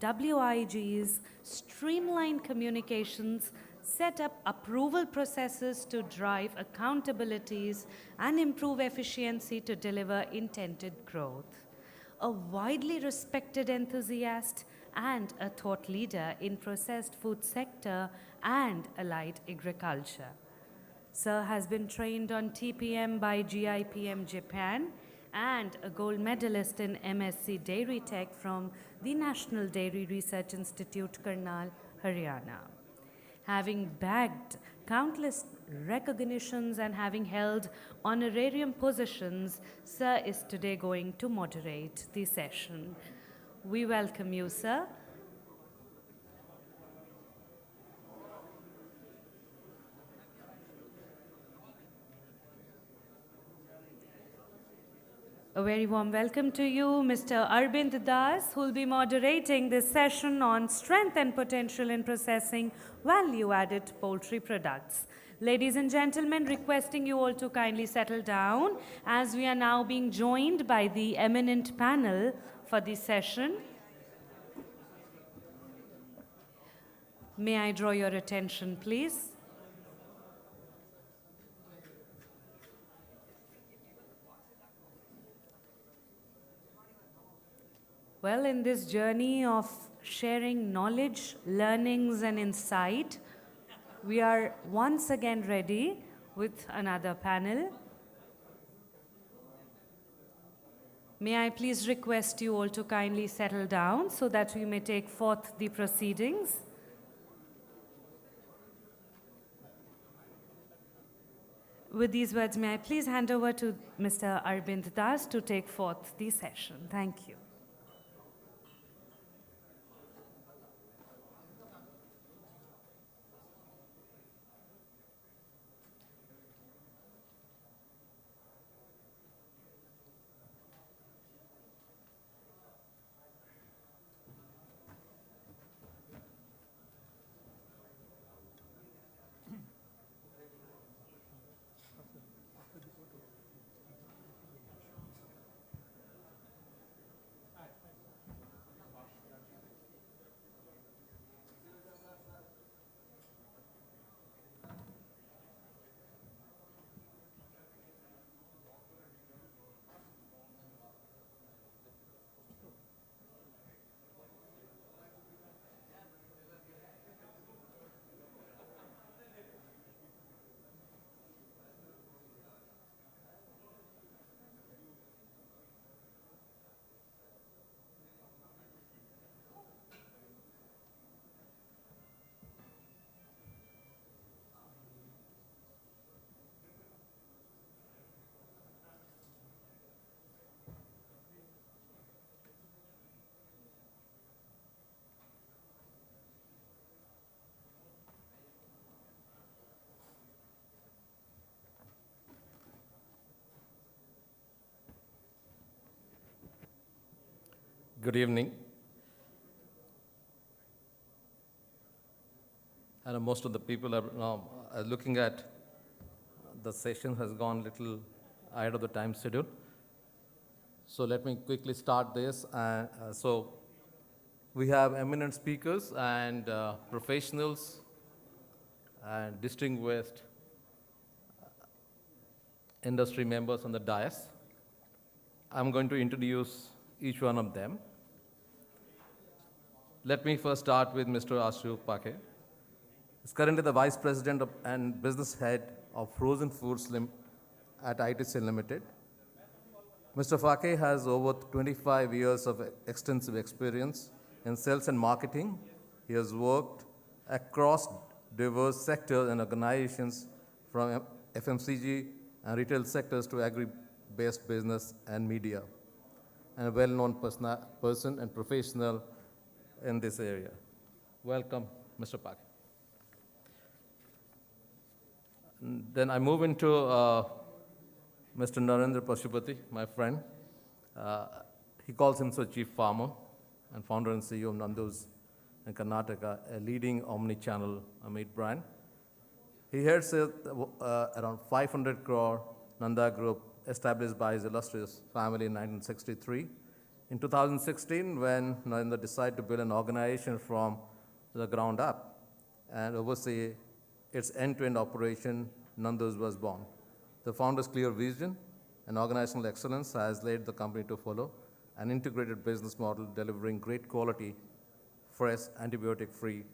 simplify WIG's streamline communications, set up approval processes to drive accountabilities, and improve efficiency to deliver intended growth. A widely respected enthusiast and a thought leader in processed food sector and allied agriculture. Sir has been trained on TPM by GIPM Japan and a gold medalist in MSc Dairy Tech from the National Dairy Research Institute, Karnal, Haryana. Having bagged countless recognitions and having held honorarium positions, Sir is today going to moderate the session. We welcome you, Sir. A very warm welcome to you, Mr. Arbind Das, who will be moderating this session on strength and potential in processing value-added poultry products. Ladies and gentlemen, requesting you all to kindly settle down as we are now being joined by the eminent panel for this session. May I draw your attention, please? Well, in this journey of sharing knowledge, learnings, and insight, we are once again ready with another panel. May I please request you all to kindly settle down so that we may take forth the proceedings. With these words, may I please hand over to Mr. Arbind Das to take forth the session. Thank you. Good evening. I know most of the people are now looking at the session has gone a little ahead of the time schedule. So let me quickly start this. So we have eminent speakers and professionals and distinguished industry members on the dais. I'm going to introduce each one of them. Let me first start with Mr. Ashu Pake. He's currently the Vice President and Business Head of Frozen Foods at ITC Limited. Mr. Pake has over 25 years of extensive experience in sales and marketing. He has worked across diverse sectors and organizations from FMCG and retail sectors to agri-based business and media, and a well-known person and professional in this area. Welcome, Mr. Pake. Then I move into Mr. Narendra Pashupati, my friend. He calls himself Chief Farmer and founder and CEO of Nando's in Karnataka, a leading omni-channel meat brand. He heads around 500 crore Nanda Group, established by his illustrious family in 1963. In 2016, when Narendra decided to build an organization from the ground up and oversee its end-to-end operation, Nando's was born. The founder's clear vision and organizational excellence has led the company to follow an integrated business model delivering great quality, fresh, antibiotic-free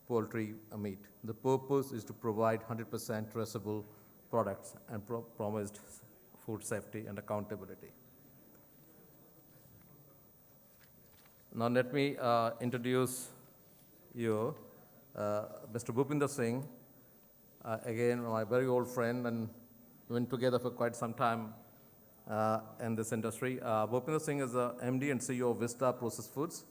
poultry meat. The purpose is to provide 100% traceable products and promised food safety and accountability. Now let me introduce you, Mr. Bhupinder Singh, again my very old friend, and we've been together for quite some time in this industry. Bhupinder Singh is the MD and CEO of Vista Process Foods.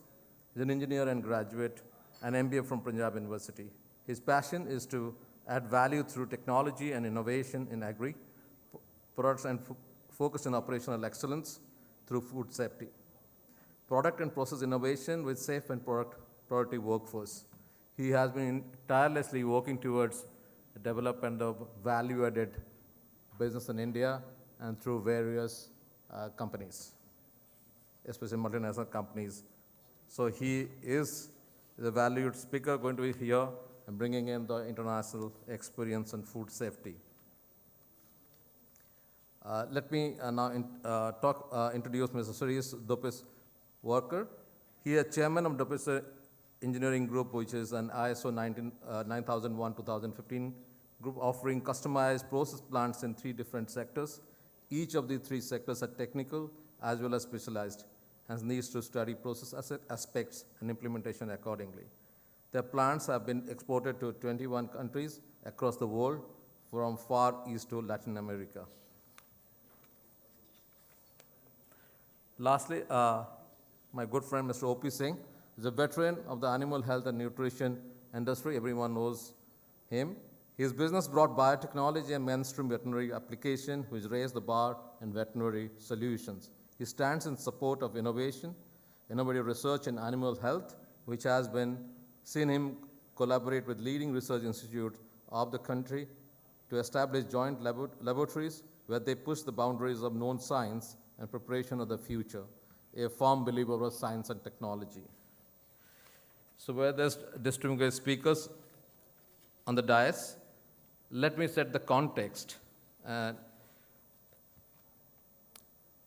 He's an engineer and graduate, an MBA from Punjab University. His passion is to add value through technology and innovation in agri products and focus on operational excellence through food safety. Product and process innovation with safe and productive workforce. He has been tirelessly working towards the development of value-added business in India and through various companies, especially multinational companies. So he is the valued speaker going to be here and bringing in the international experience in food safety. Let me now introduce Mr. Suresh Dopis Worker. He is chairman of Dopis Engineering Group, which is an ISO 9001-2015 group offering customized process plants in 3 different sectors. Each of the 3 sectors are technical as well as specialized, hence needs to study process aspects and implementation accordingly. Their plants have been exported to 21 countries across the world, from Far East to Latin America. Lastly, my good friend Mr. O.P. Singh is a veteran of the animal health and nutrition industry. Everyone knows him. His business brought biotechnology and mainstream veterinary application, which raised the bar in veterinary solutions. He stands in support of innovation, innovative research in animal health, which has been seen him collaborate with leading research institutes of the country to establish joint laboratories where they push the boundaries of known science and preparation of the future, a firm believer of science and technology. So where there's distinguished speakers on the dais, let me set the context.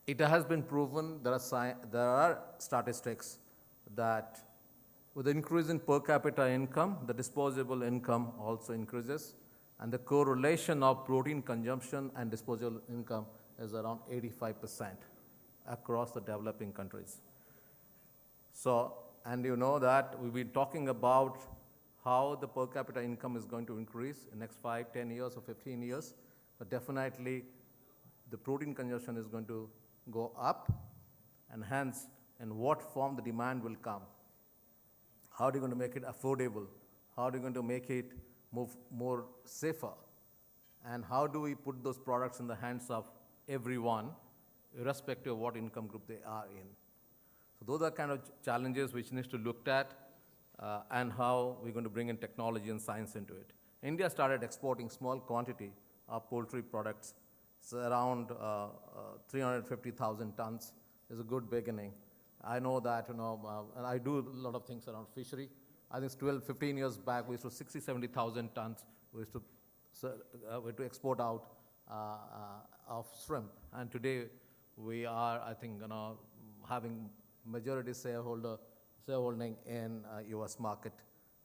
It has been proven, there are statistics that with the increase in per capita income, the disposable income also increases, and the correlation of protein consumption and disposable income is around 85% across the developing countries. So, and you know that we've been talking about how the per capita income is going to increase in the next 5, 10 years or 15 years, but definitely the protein consumption is going to go up, and hence in what form the demand will come. How are you going to make it affordable? How are you going to make it move more safer? And how do we put those products in the hands of everyone, irrespective of what income group they are in? So those are kind of challenges which needs to looked at, and how we're going to bring in technology and science into it. India started exporting small quantity of poultry products. It's around 350,000 tons. Is a good beginning. I know that, and I do a lot of things around fishery. I think 12, 15 years back, we used to 60, 70,000 tons. We used to export out of shrimp. And today, we are, I think, having majority shareholding in U.S. market.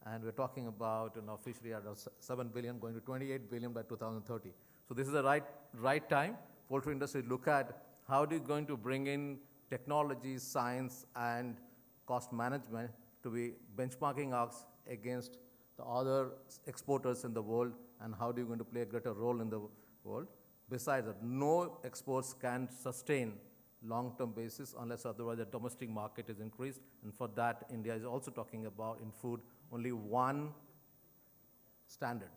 And we're talking about fishery at 7 billion going to 28 billion by 2030. So this is the right time. Poultry industry look at how are you going to bring in technology, science, and cost management to be benchmarking us against the other exporters in the world, and how are you going to play a greater role in the world. Besides that, no exports can sustain long-term basis unless otherwise the domestic market is increased. And for that, India is also talking about in food only one standard.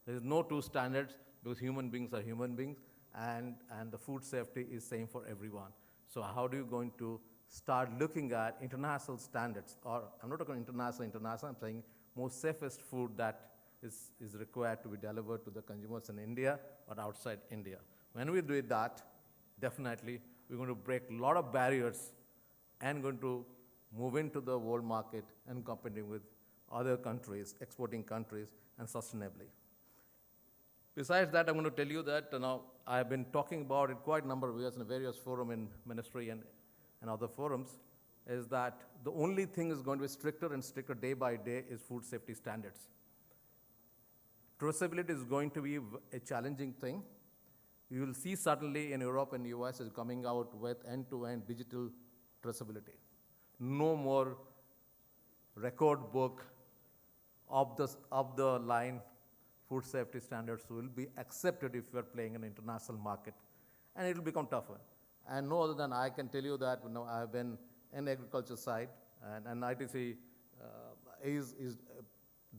There is no 2 standards because human beings are human beings, and the food safety is same for everyone. So how do you going to start looking at international standards? Or I'm not talking international, I'm saying most safest food that is required to be delivered to the consumers in India or outside India. When we do that, definitely we're going to break a lot of barriers and going to move into the world market and competing with other countries, exporting countries, and sustainably. Besides that, I'm going to tell you that I've been talking about it quite a number of years in various forums in ministry and other forums, is that the only thing is going to be stricter and stricter day by day is food safety standards. Traceability is going to be a challenging thing. You will see suddenly in Europe and US is coming out with end-to-end digital traceability. No more record book of the line food safety standards will be accepted if you are playing in an international market, and it will become tougher. And no other than I can tell you that I have been in agriculture side, and ITC is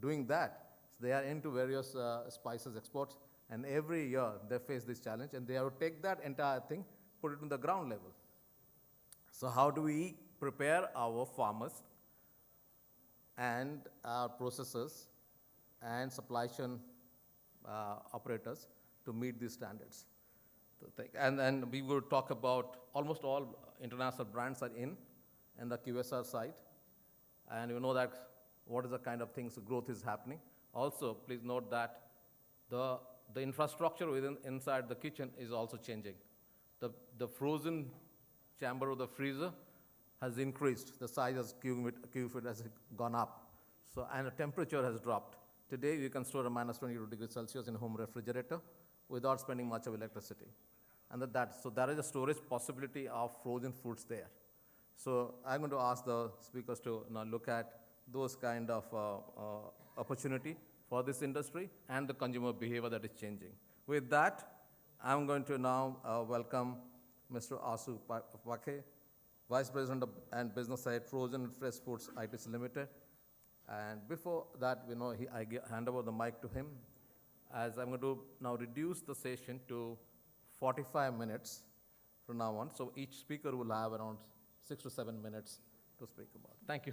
doing that. So they are into various spices exports, and every year they face this challenge, and they have to take that entire thing, put it on the ground level. So how do we prepare our farmers and our processors and supply chain operators to meet these standards? And we will talk about almost all international brands are in the QSR side, and you know that what is the kind of things growth is happening. Also, please note that the infrastructure inside the kitchen is also changing. The frozen chamber of the freezer has increased. The size of cubic feet has gone up. So, and the temperature has dropped. Today, you can store a minus 22 degrees Celsius in a home refrigerator without spending much of electricity. And so there is a storage possibility of frozen foods there. So I'm going to ask the speakers to now look at those kind of opportunity for this industry and the consumer behavior that is changing. With that, I'm going to now welcome Mr. Asu Pake, Vice President and Business Head, Frozen and Fresh Foods ITC Limited. And before that, I hand over the mic to him, as I'm going to now reduce the session to 45 minutes from now on. So each speaker will have around 6 to 7 minutes to speak about. Thank you.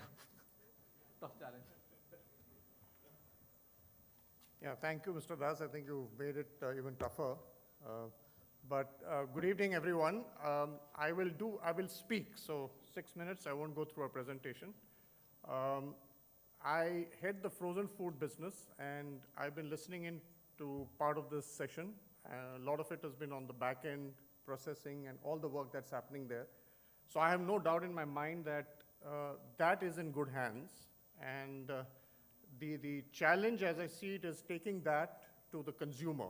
Tough challenge. Yeah, thank you, Mr. Das. I think you've made it even tougher. Good evening, everyone. I will speak, so 6 minutes. I won't go through a presentation. I head the frozen food business, and I've been listening in to part of this session. A lot of it has been on the back end processing and all the work that's happening there. So I have no doubt in my mind that that is in good hands. And the challenge, as I see it, is taking that to the consumer.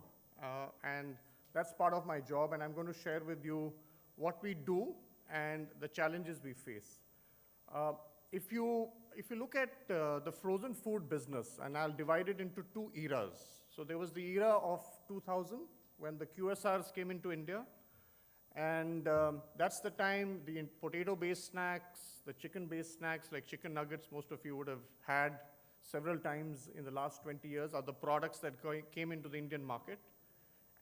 And that's part of my job, and I'm going to share with you what we do and the challenges we face. If you look at the frozen food business, and I'll divide it into two eras. So there was the era of 2000, when the QSRs came into India. And that's the time the potato-based snacks, the chicken-based snacks like chicken nuggets, most of you would have had several times in the last 20 years, are the products that came into the Indian market.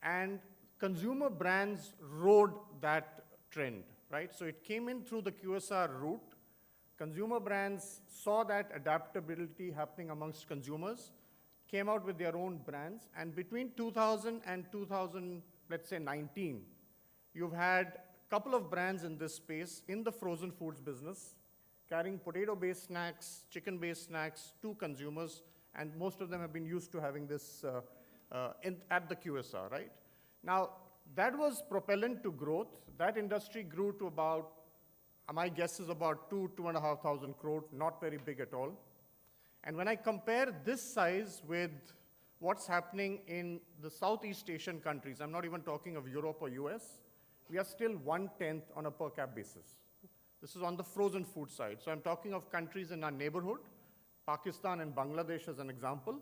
And consumer brands rode that trend, right? So it came in through the QSR route. Consumer brands saw that adaptability happening amongst consumers, came out with their own brands, and between 2000 and 2019, you've had a couple of brands in this space in the frozen foods business, carrying potato-based snacks, chicken-based snacks to consumers, and most of them have been used to having this at the QSR, right? Now, that was propellant to growth. That industry grew to about, my guess is about 2,500 crore, not very big at all. And when I compare this size with what's happening in the Southeast Asian countries, I'm not even talking of Europe or US, we are still 1/10 on a per cap basis. This is on the frozen food side. So I'm talking of countries in our neighborhood, Pakistan and Bangladesh as an example.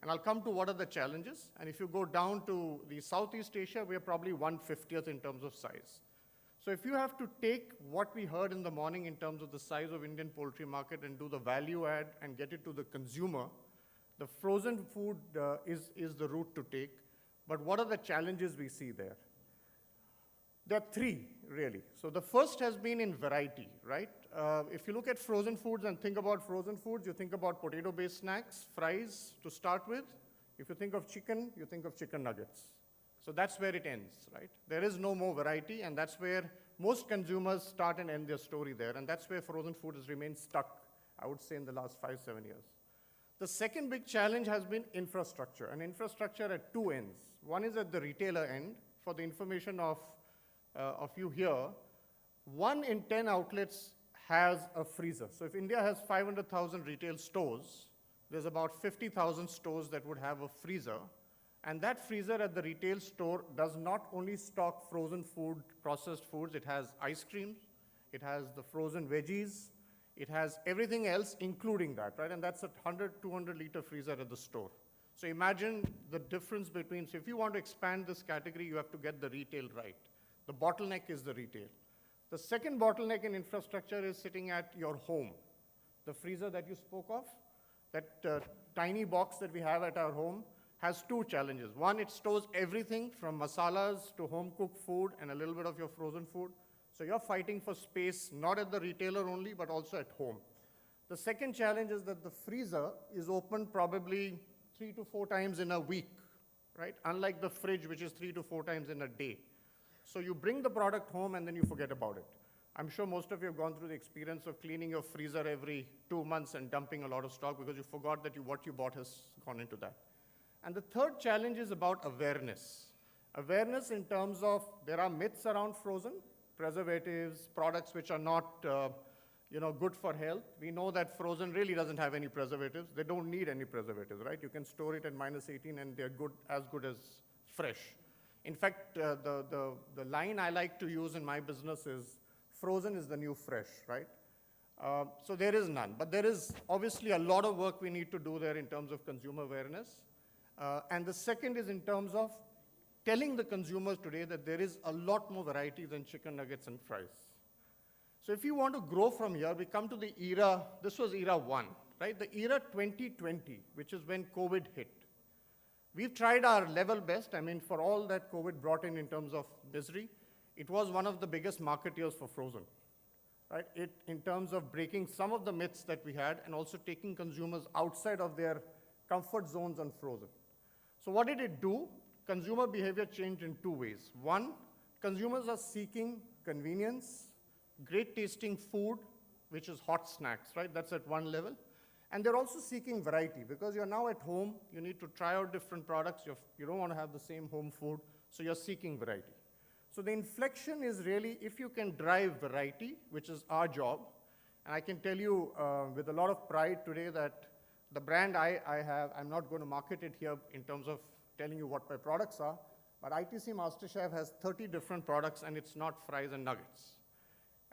And I'll come to what are the challenges. And if you go down to the Southeast Asia, we are probably 1/50th in terms of size. So if you have to take what we heard in the morning in terms of the size of Indian poultry market and do the value add and get it to the consumer, the frozen food is the route to take. But what are the challenges we see there? There are three, really. So the first has been in variety, right? If you look at frozen foods and think about frozen foods, you think about potato-based snacks, fries to start with. If you think of chicken, you think of chicken nuggets. So that's where it ends, right? There is no more variety, and that's where most consumers start and end their story there, and that's where frozen food has remained stuck, I would say, in the last 5-7 years. The second big challenge has been infrastructure, and infrastructure at two ends. One is at the retailer end. For the information of you here, 1 in 10 outlets has a freezer. So if India has 500,000 retail stores, there's about 50,000 stores that would have a freezer. And that freezer at the retail store does not only stock frozen food, processed foods, it has ice creams, it has the frozen veggies, it has everything else including that, right? And that's a 100, 200 liter freezer at the store. So imagine the difference between, so if you want to expand this category, you have to get the retail right. The bottleneck is the retail. The second bottleneck in infrastructure is sitting at your home. The freezer that you spoke of, that tiny box that we have at our home, has two challenges. One, it stores everything from masalas to home-cooked food and a little bit of your frozen food. So you're fighting for space, not at the retailer only, but also at home. The second challenge is that the freezer is open probably 3 to 4 times in a week, right? Unlike the fridge, which is 3 to 4 times in a day. So you bring the product home and then you forget about it. I'm sure most of you have gone through the experience of cleaning your freezer every 2 months and dumping a lot of stock because you forgot that what you bought has gone into that. And the third challenge is about awareness. Awareness in terms of there are myths around frozen, preservatives, products which are not good for health. We know that frozen really doesn't have any preservatives. They don't need any preservatives, right? You can store it at -18 and they're as good as fresh. In fact, the line I like to use in my business is, frozen is the new fresh, right? So there is none. But there is obviously a lot of work we need to do there in terms of consumer awareness. And the second is in terms of telling the consumers today that there is a lot more variety than chicken nuggets and fries. So if you want to grow from here, we come to the era, this was era 1, right? The era 2020, which is when COVID hit. We've tried our level best. I mean, for all that COVID brought in terms of misery, it was one of the biggest marketeers for frozen, right? In terms of breaking some of the myths that we had and also taking consumers outside of their comfort zones on frozen. So what did it do? Consumer behavior changed in 2 ways. One, consumers are seeking convenience, great tasting food, which is hot snacks, right? That's at one level. And they're also seeking variety because you're now at home, you need to try out different products, you don't want to have the same home food, so you're seeking variety. So the inflection is really if you can drive variety, which is our job, and I can tell you with a lot of pride today that the brand I have, I'm not going to market it here in terms of telling you what my products are, but ITC MasterChef has 30 different products and it's not fries and nuggets.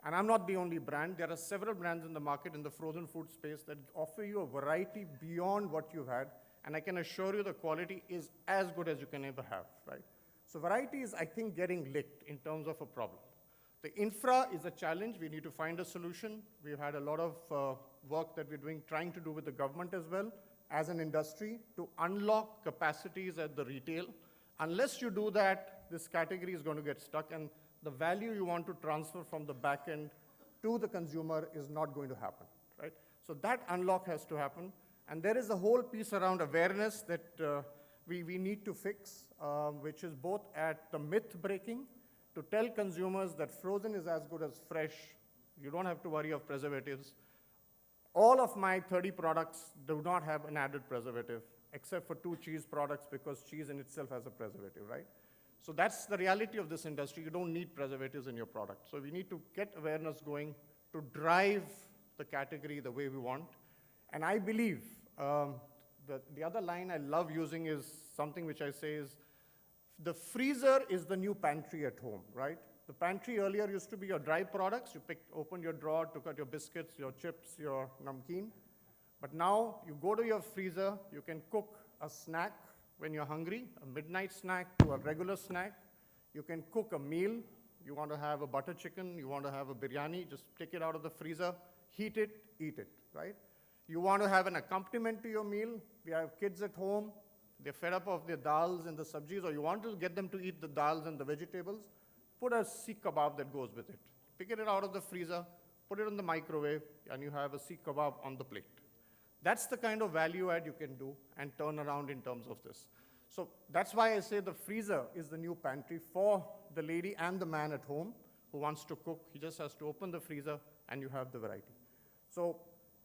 And I'm not the only brand. There are several brands in the market in the frozen food space that offer you a variety beyond what you've had, and I can assure you the quality is as good as you can ever have, right? So variety is, I think, getting licked in terms of a problem. The infra is a challenge. We need to find a solution. We've had a lot of work that we're doing, trying to do with the government as well, as an industry, to unlock capacities at the retail. Unless you do that, this category is going to get stuck, and the value you want to transfer from the back end to the consumer is not going to happen, right? So that unlock has to happen. And there is a whole piece around awareness that we need to fix, which is both at the myth breaking, to tell consumers that frozen is as good as fresh. You don't have to worry of preservatives. All of my 30 products do not have an added preservative, except for 2 cheese products because cheese in itself has a preservative, right? So that's the reality of this industry. You don't need preservatives in your product. So we need to get awareness going to drive the category the way we want. And I believe the other line I love using is something which I say is, the freezer is the new pantry at home, right? The pantry earlier used to be your dry products. You opened your drawer, took out your biscuits, your chips, your namkeen. But now you go to your freezer, you can cook a snack when you're hungry, a midnight snack to a regular snack. You can cook a meal. You want to have a butter chicken, you want to have a biryani, just take it out of the freezer, heat it, eat it, right? You want to have an accompaniment to your meal. We have kids at home. They're fed up of their dals and the sabjis, or you want to get them to eat the dals and the vegetables, put a seekh kebab that goes with it. Pick it out of the freezer, put it in the microwave, and you have a seekh kebab on the plate. That's the kind of value add you can do and turn around in terms of this. So that's why I say the freezer is the new pantry for the lady and the man at home who wants to cook. He just has to open the freezer and you have the variety. So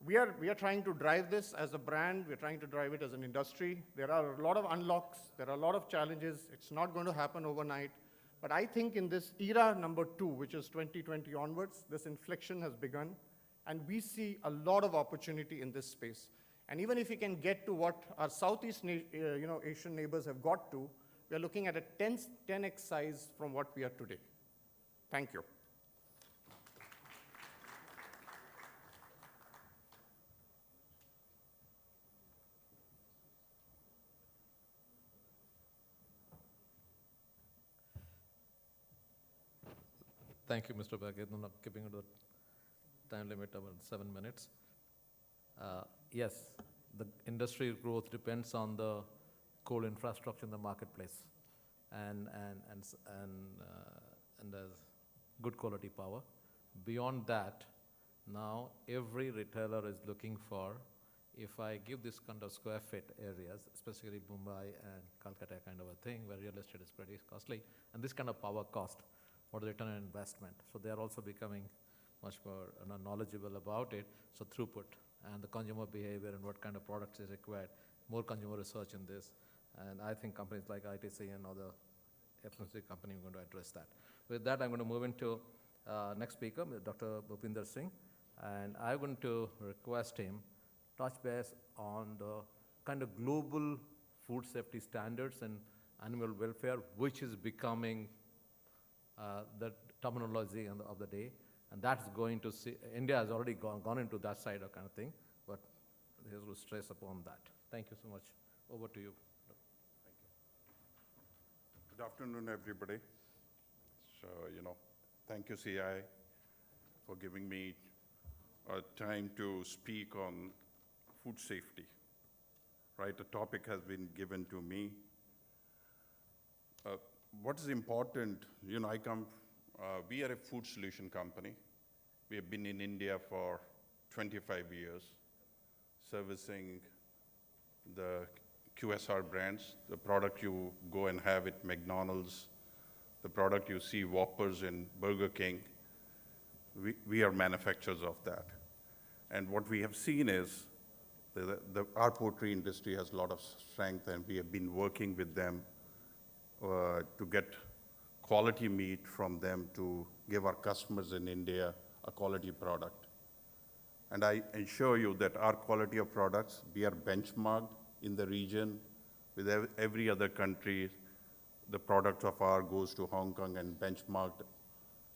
we are trying to drive this as a brand. We're trying to drive it as an industry. There are a lot of unlocks. There are a lot of challenges. It's not going to happen overnight. But I think in this era number 2, which is 2020 onwards, this inflection has begun. And we see a lot of opportunity in this space. And even if we can get to what our Southeast Asian neighbors have got to, we are looking at a 10x size from what we are today. Thank you. Thank you, Mr. Bhagat. I'm not keeping it to the time limit of 7 minutes. Yes, the industry growth depends on the coal infrastructure in the marketplace and there's good quality power. Beyond that, now every retailer is looking for, if I give this kind of square feet areas, especially Mumbai and Calcutta kind of a thing where real estate is pretty costly, and this kind of power cost, what is the return on investment? So they are also becoming much more knowledgeable about it. So throughput and the consumer behavior and what kind of products is required, more consumer research in this. And I think companies like ITC and other FMCG companies are going to address that. With that, I'm going to move into next speaker, Dr. Bhupinder Singh. And I'm going to request him touch base on the kind of global food safety standards and animal welfare, which is becoming the terminology of the day, and that's going to see, India has already gone into that side of kind of thing, but he will stress upon that. Thank you so much. Over to you. Thank you. Good afternoon, everybody. So, thank you, CI, for giving me time to speak on food safety. Right, the topic has been given to me. What is important, we are a food solution company. We have been in India for 25 years, servicing the QSR brands, the product you go and have at McDonald's, the product you see Whoppers in Burger King. We are manufacturers of that. And what we have seen is our poultry industry has a lot of strength, and we have been working with them to get quality meat from them to give our customers in India a quality product. And I assure you that our quality of products, we are benchmarked in the region with every other country. The product of ours goes to Hong Kong and benchmarked.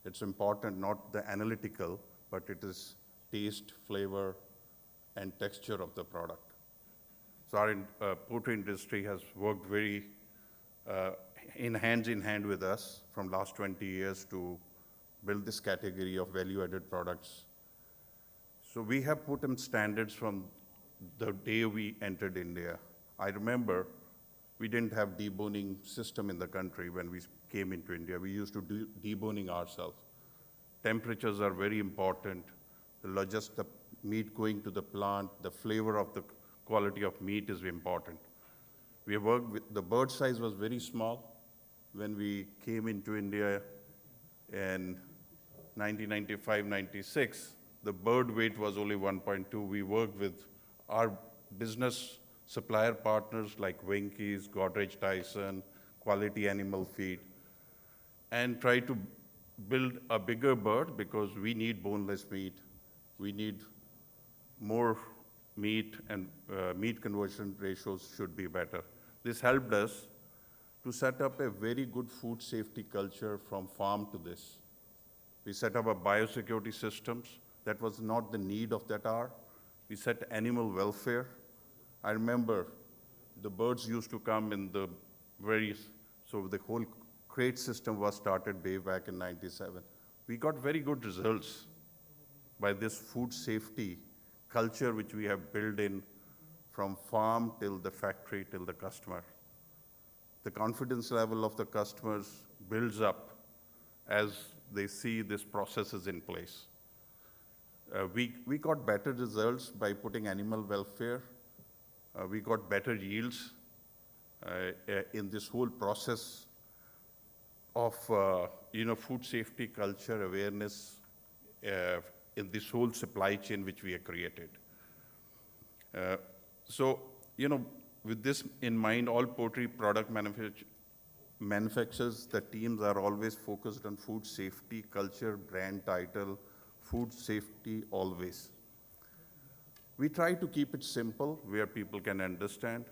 It's important, not the analytical, but it is taste, flavor, and texture of the product. So our poultry industry has worked very in hand with us from last 20 years to build this category of value-added products. So we have put in standards from the day we entered India. I remember we didn't have deboning system in the country when we came into India. We used to do deboning ourselves. Temperatures are very important. Just the meat going to the plant, the flavor of the quality of meat is important. We worked with, the bird size was very small. When we came into India in 1995-96, the bird weight was only 1.2. We worked with our business supplier partners like Winkies, Godrej Tyson, Quality Animal Feed, and try to build a bigger bird because we need boneless meat. We need more meat, and meat conversion ratios should be better. This helped us to set up a very good food safety culture from farm to this. We set up a biosecurity systems. That was not the need of that hour. We set animal welfare. I remember the birds used to come in the so the whole crate system was started way back in 97. We got very good results by this food safety culture which we have built in from farm till the factory till the customer. The confidence level of the customers builds up as they see this process is in place. We got better results by putting animal welfare. We got better yields in this whole process of food safety culture awareness in this whole supply chain which we have created. So, with this in mind, all poultry product manufacturers, the teams are always focused on food safety, culture, brand title, food safety always. We try to keep it simple where people can understand.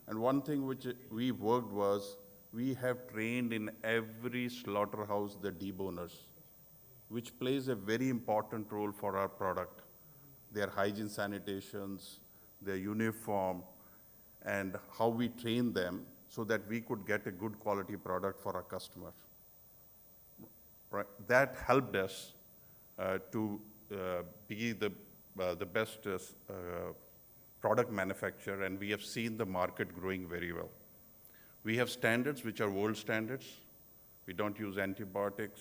And one thing which we worked was we have trained in every slaughterhouse the deboners, which plays a very important role for our product. Their hygiene sanitations, their uniform, and how we train them so that we could get a good quality product for our customer. Right. That helped us to be the best product manufacturer, and we have seen the market growing very well. We have standards which are world standards. We don't use antibiotics.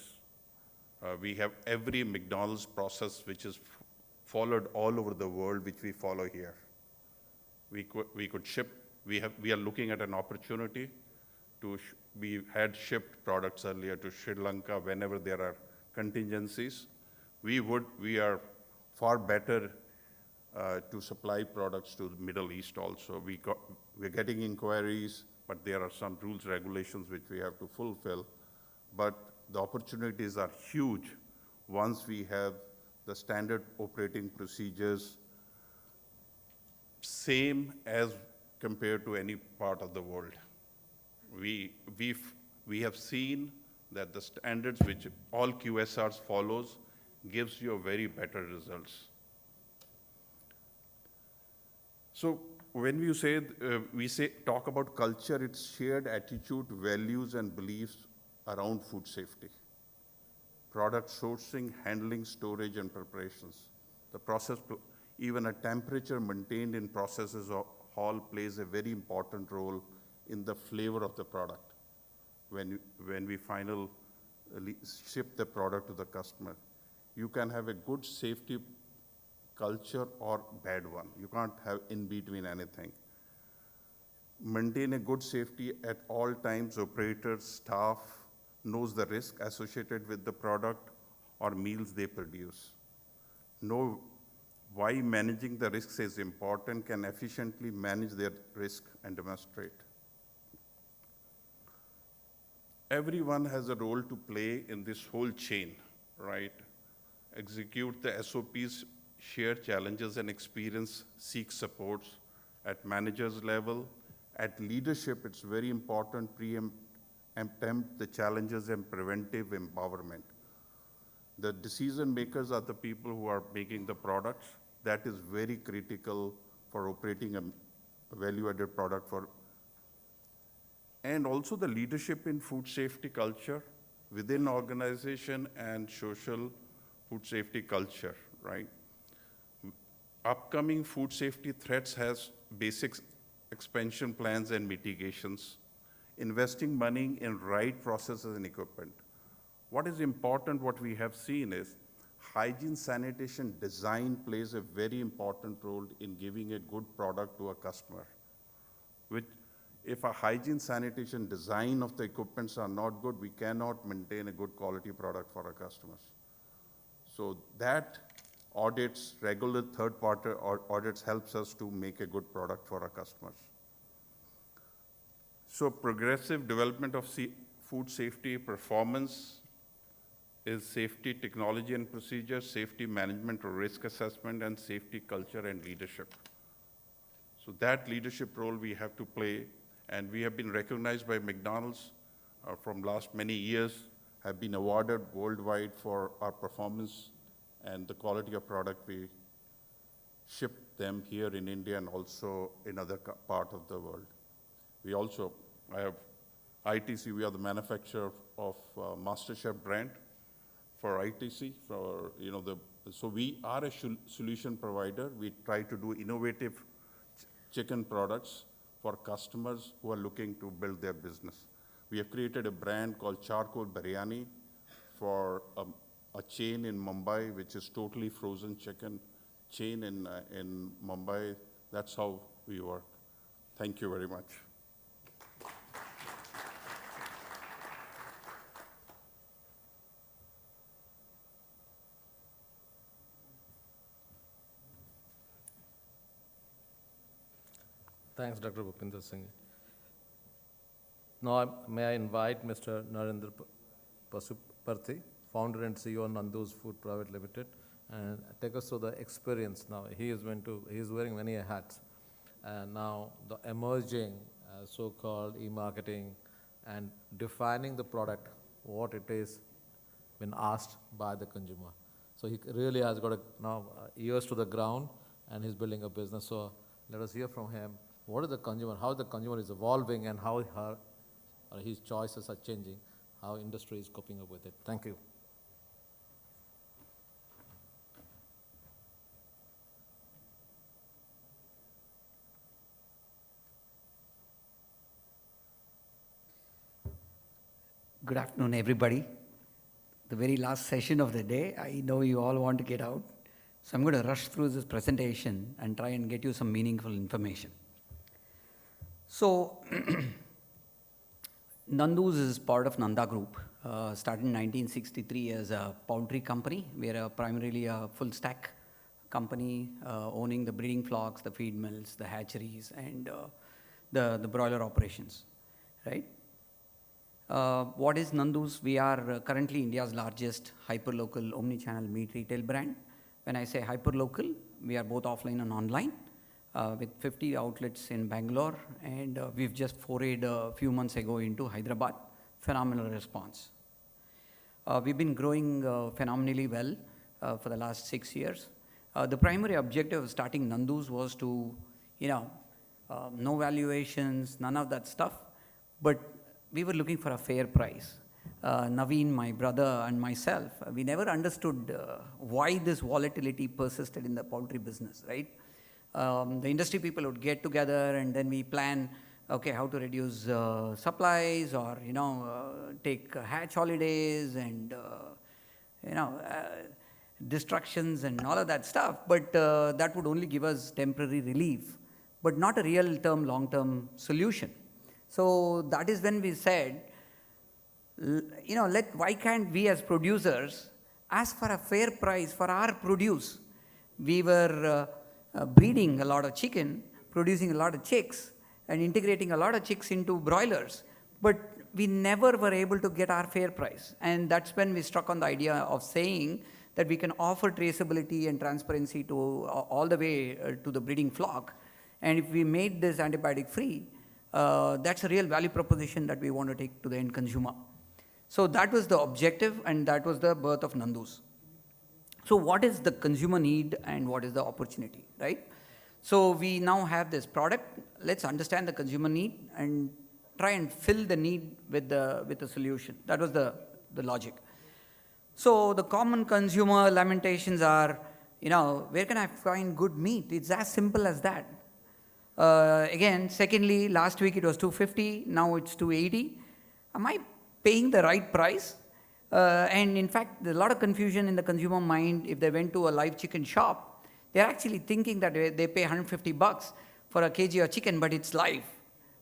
We have every McDonald's process which is followed all over the world, which we follow here. We could ship. We are looking at an opportunity to. We had shipped products earlier to Sri Lanka whenever there are contingencies. We are far better to supply products to the Middle East also. We're getting inquiries, but there are some rules, regulations which we have to fulfill. But the opportunities are huge once we have the standard operating procedures same as compared to any part of the world. We have seen that the standards which all QSRs follows gives you a very better results. So when we talk about culture, it's shared attitude, values, and beliefs around food safety. Product sourcing, handling, storage, and preparations. The process, even a temperature maintained in processes all plays a very important role in the flavor of the product when we finally ship the product to the customer. You can have a good safety culture or bad one. You can't have in between anything. Maintain a good safety at all times. Operators, staff knows the risk associated with the product or meals they produce. Know why managing the risks is important, can efficiently manage their risk and demonstrate. Everyone has a role to play in this whole chain, right? Execute the SOPs, share challenges and experience, seek supports at managers level. At leadership, it's very important preempt the challenges and preventive empowerment. The decision makers are the people who are making the products. That is very critical for operating a value-added product for. And also the leadership in food safety culture within organization and social food safety culture, right? Upcoming food safety threats has basic expansion plans and mitigations, investing money in right processes and equipment. What is important, what we have seen is hygiene sanitation design plays a very important role in giving a good product to a customer. If a hygiene sanitation design of the equipments are not good, we cannot maintain a good quality product for our customers. So that audits, regular third-party audits helps us to make a good product for our customers. So progressive development of food safety performance is safety technology and procedures, safety management or risk assessment, and safety culture and leadership. So that leadership role we have to play, and we have been recognized by McDonald's from last many years, have been awarded worldwide for our performance and the quality of product we ship them here in India and also in other part of the world. I have ITC, we are the manufacturer of MasterChef brand for ITC. So we are a solution provider. We try to do innovative chicken products for customers who are looking to build their business. We have created a brand called Charcoal Biryani for a chain in Mumbai, which is totally frozen chicken chain in Mumbai. That's how we work. Thank you very much. Thanks, Dr. Bhupinder Singh. Now, may I invite Mr. Narendra Pasuparthi, founder and CEO of Nando's Food Private Limited, and take us through the experience. Now, he is wearing many hats, and now the emerging so-called e-marketing and defining the product, what it is, when asked by the consumer. So he really has got ears to the ground, and he's building a business. So let us hear from him. What is the consumer? How the consumer is evolving, and how his choices are changing, how industry is coping up with it. Thank you. Good afternoon, everybody. The very last session of the day. I know you all want to get out. So I'm going to rush through this presentation and try and get you some meaningful information. So, Nando's is part of Nanda Group, started in 1963 as a poultry company. We are primarily a full stack company owning the breeding flocks, the feed mills, the hatcheries, and the broiler operations, right? What is Nando's? We are currently India's largest hyperlocal omni-channel meat retail brand. When I say hyperlocal, we are both offline and online with 50 outlets in Bangalore, and we've just forayed a few months ago into Hyderabad. Phenomenal response. We've been growing phenomenally well for the last 6 years. The primary objective of starting Nando's was to, no valuations, none of that stuff, but we were looking for a fair price. Naveen, my brother, and myself, we never understood why this volatility persisted in the poultry business, right? The industry people would get together and then we plan, okay, how to reduce supplies or, take hatch holidays and, distractions and all of that stuff. But that would only give us temporary relief, but not a real term, long-term solution. So that is when we said, why can't we as producers ask for a fair price for our produce? We were breeding a lot of chicken, producing a lot of chicks, and integrating a lot of chicks into broilers, but we never were able to get our fair price. And that's when we struck on the idea of saying that we can offer traceability and transparency to all the way to the breeding flock. And if we made this antibiotic free, that's a real value proposition that we want to take to the end consumer. So that was the objective, and that was the birth of Nando's. So what is the consumer need and what is the opportunity, right? So we now have this product. Let's understand the consumer need and try and fill the need with the solution. That was the logic. So the common consumer lamentations are, where can I find good meat? It's as simple as that. Again, secondly, last week it was $250, now it's $280. Am I paying the right price? And in fact, there's a lot of confusion in the consumer mind. If they went to a live chicken shop, they're actually thinking that they pay $150 for a kg of chicken, but it's live,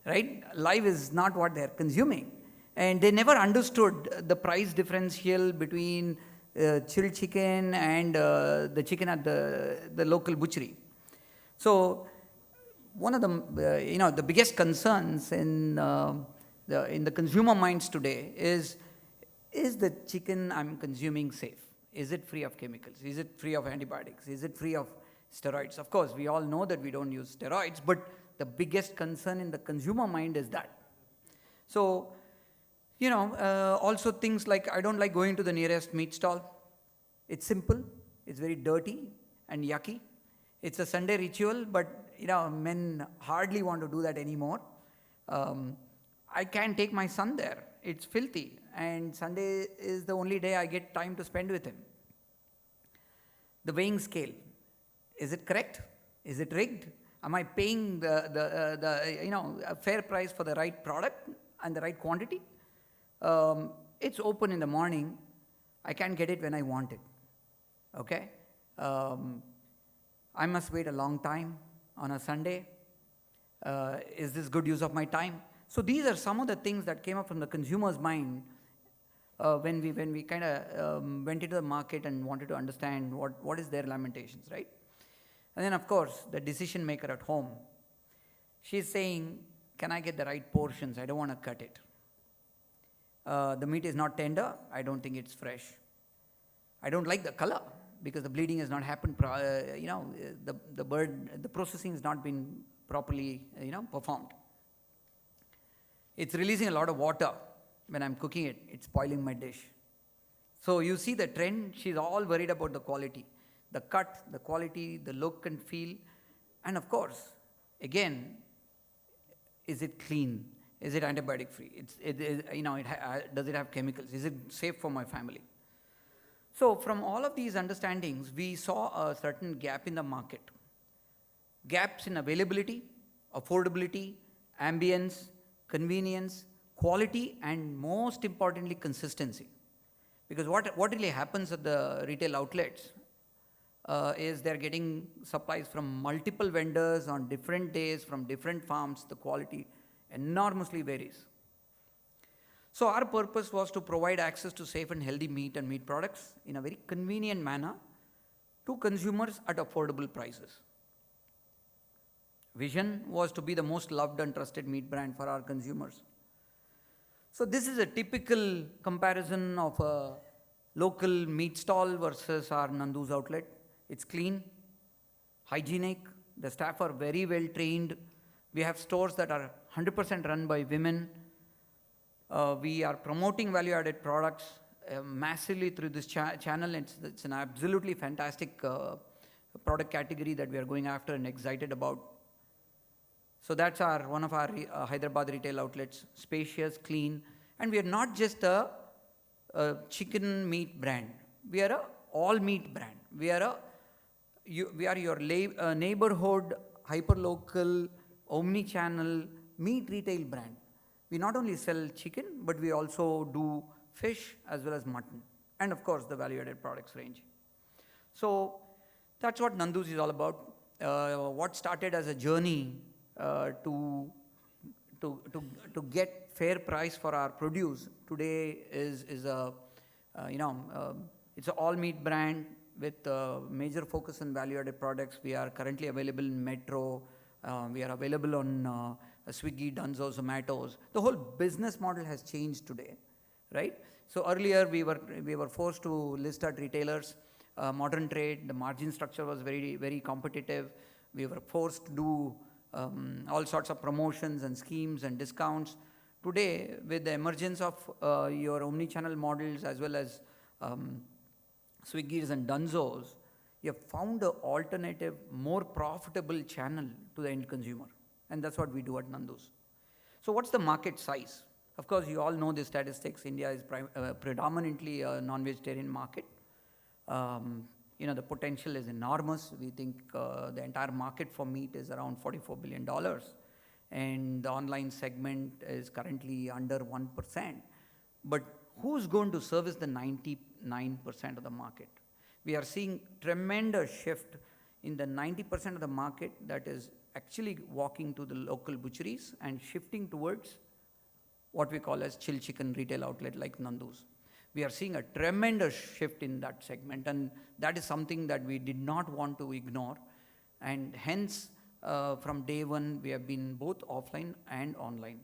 right? Live is not what they're consuming. And they never understood the price differential between chilled chicken and the chicken at the local butchery. So one of the the biggest concerns in the consumer minds today is the chicken I'm consuming safe? Is it free of chemicals? Is it free of antibiotics? Is it free of steroids? Of course, we all know that we don't use steroids, but the biggest concern in the consumer mind is that. So, also things like, I don't like going to the nearest meat stall. It's simple, it's very dirty and yucky. It's a Sunday ritual, but men hardly want to do that anymore. I can't take my son there. It's filthy, and Sunday is the only day I get time to spend with him. The weighing scale, is it correct? Is it rigged? Am I paying a fair price for the right product and the right quantity? It's open in the morning. I can't get it when I want it. Okay? I must wait a long time on a Sunday. Is this good use of my time? So these are some of the things that came up from the consumer's mind when we kind of went into the market and wanted to understand what is their lamentations, right? And then, of course, the decision maker at home. She's saying, can I get the right portions? I don't want to cut it. The meat is not tender. I don't think it's fresh. I don't like the color because the bleeding has not happened, the processing has not been properly, performed. It's releasing a lot of water when I'm cooking it. It's spoiling my dish. So you see the trend. She's all worried about the quality, the cut, the quality, the look and feel. And of course, again, is it clean? Is it antibiotic free? Does it have chemicals? Is it safe for my family? So from all of these understandings, we saw a certain gap in the market. Gaps in availability, affordability, ambience, convenience, quality, and most importantly, consistency. Because what really happens at the retail outlets is they're getting supplies from multiple vendors on different days from different farms. The quality enormously varies. So our purpose was to provide access to safe and healthy meat and meat products in a very convenient manner to consumers at affordable prices. Vision was to be the most loved and trusted meat brand for our consumers. So this is a typical comparison of a local meat stall versus our Nandu's outlet. It's clean, hygienic, the staff are very well trained. We have stores that are 100% run by women. We are promoting value-added products massively through this channel. It's an absolutely fantastic product category that we are going after and excited about. So that's one of our Hyderabad retail outlets, spacious, clean. And we are not just a chicken meat brand. We are a all meat brand. We are your neighborhood, hyper-local, omni-channel meat retail brand. We not only sell chicken, but we also do fish as well as mutton. And of course, the value-added products range. So that's what Nandu's is all about. What started as a journey to get fair price for our produce today is it's an all meat brand with major focus on value-added products. We are currently available in Metro. We are available on Swiggy, Dunzo, Zomatos. The whole business model has changed today, right? So earlier we were forced to list at retailers, modern trade. The margin structure was very, very competitive. We were forced to do all sorts of promotions and schemes and discounts. Today, with the emergence of your omni-channel models as well as Swiggy's and Dunzos, you have found an alternative, more profitable channel to the end consumer. And that's what we do at Nandu's. So what's the market size? Of course, you all know the statistics. India is predominantly a non-vegetarian market. The potential is enormous. We think the entire market for meat is around $44 billion. And the online segment is currently under 1%. But who's going to service the 99% of the market? We are seeing tremendous shift in the 90% of the market that is actually walking to the local butcheries and shifting towards what we call as chill chicken retail outlet like Nandu's. We are seeing a tremendous shift in that segment, and that is something that we did not want to ignore. And hence, from day one, we have been both offline and online.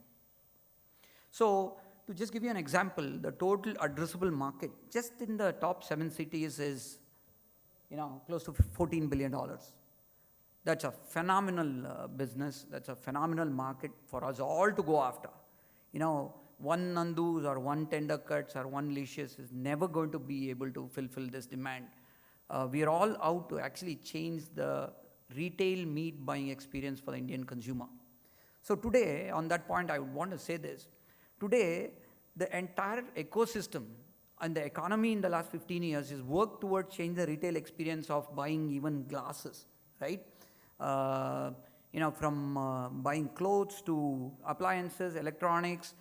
So, to just give you an example, the total addressable market just in the top 7 cities is, close to $14 billion. That's a phenomenal business. That's a phenomenal market for us all to go after. One Nandu's or one Tender Cuts or one Licious is never going to be able to fulfill this demand. We are all out to actually change the retail meat buying experience for the Indian consumer. So today, on that point, I would want to say this. Today, the entire ecosystem and the economy in the last 15 years has worked towards changing the retail experience of buying even glasses, right? From buying clothes to appliances, electronics,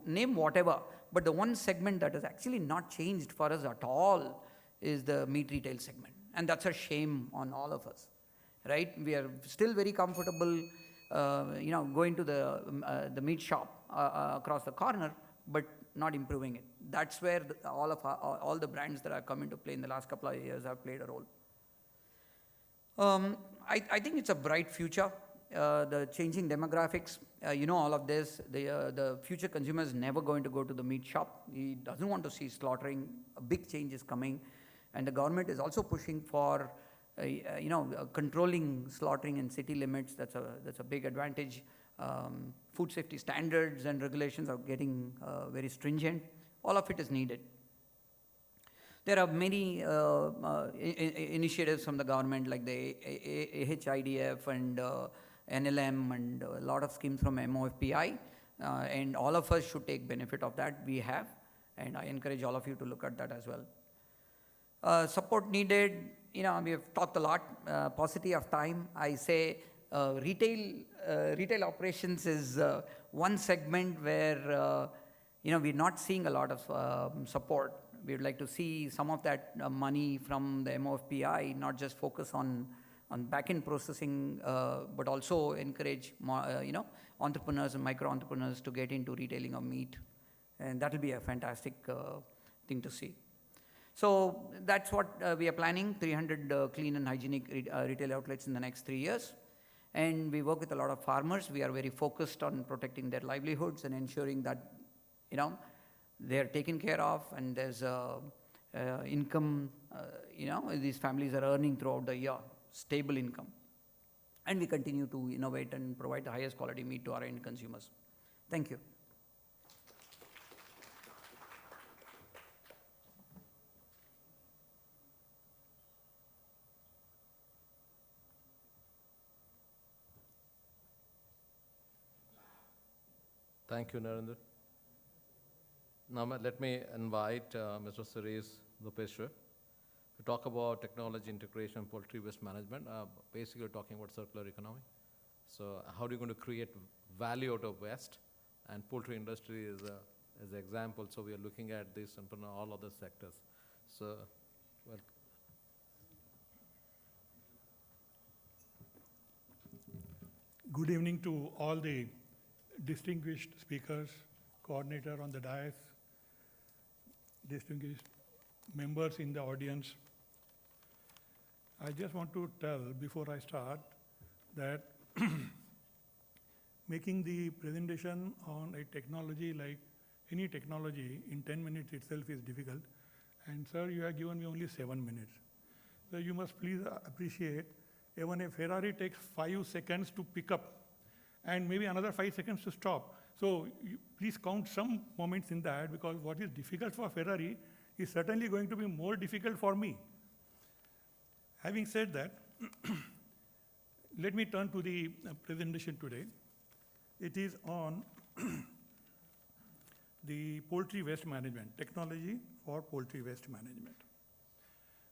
name whatever. But the one segment that has actually not changed for us at all is the meat retail segment. And that's a shame on all of us, right? We are still very comfortable, going to the meat shop across the corner, but not improving it. That's where all the brands that have come into play in the last couple of years have played a role. I think it's a bright future. the changing demographics, you know all of this. The future consumer is never going to go to the meat shop. He doesn't want to see slaughtering. A big change is coming, and the government is also pushing for, controlling slaughtering in city limits. That's a big advantage. Food safety standards and regulations are getting very stringent. All of it is needed. There are many initiatives from the government like the AHIDF and NLM and a lot of schemes from MOFPI, and all of us should take benefit of that. We have, and I encourage all of you to look at that as well. Support needed, we have talked a lot, paucity of time. I say retail operations is one segment where, we're not seeing a lot of support. We would like to see some of that money from the MOFPI, not just focus on back-end processing, but also encourage entrepreneurs and micro-entrepreneurs to get into retailing of meat. And that will be a fantastic thing to see. So that's what we are planning, 300 clean and hygienic retail outlets in the next 3 years. And we work with a lot of farmers. We are very focused on protecting their livelihoods and ensuring that, they're taken care of, and there's income, these families are earning throughout the year, stable income. And we continue to innovate and provide the highest quality meat to our end consumers. Thank you. Thank you, Narendra. Now, let me invite Mr. Suresh Dhupeshwar to talk about technology integration and poultry waste management, basically talking about circular economy. So how are you going to create value out of waste? And poultry industry is an example, so we are looking at this and from all other sectors. So, well. Good evening to all the distinguished speakers, coordinator on the dais, distinguished members in the audience. I just want to tell before I start that making the presentation on a technology like any technology in 10 minutes itself is difficult. And sir, you have given me only 7 minutes. So you must please appreciate, even a Ferrari takes 5 seconds to pick up and maybe another 5 seconds to stop. So please count some moments in that, because what is difficult for Ferrari is certainly going to be more difficult for me. Having said that, let me turn to the presentation today. It is on the poultry waste management, technology for poultry waste management.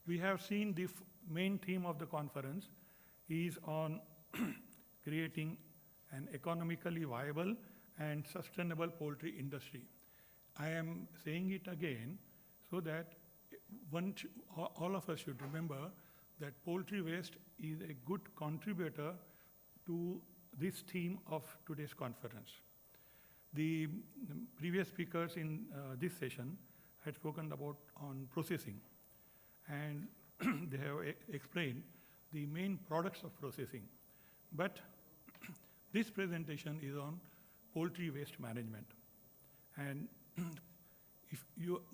We have seen the main theme of the conference is on creating an economically viable and sustainable poultry industry. I am saying it again so that all of us should remember that poultry waste is a good contributor to this theme of today's conference. The previous speakers in this session had spoken about on processing, and they have explained the main products of processing. But this presentation is on poultry waste management. And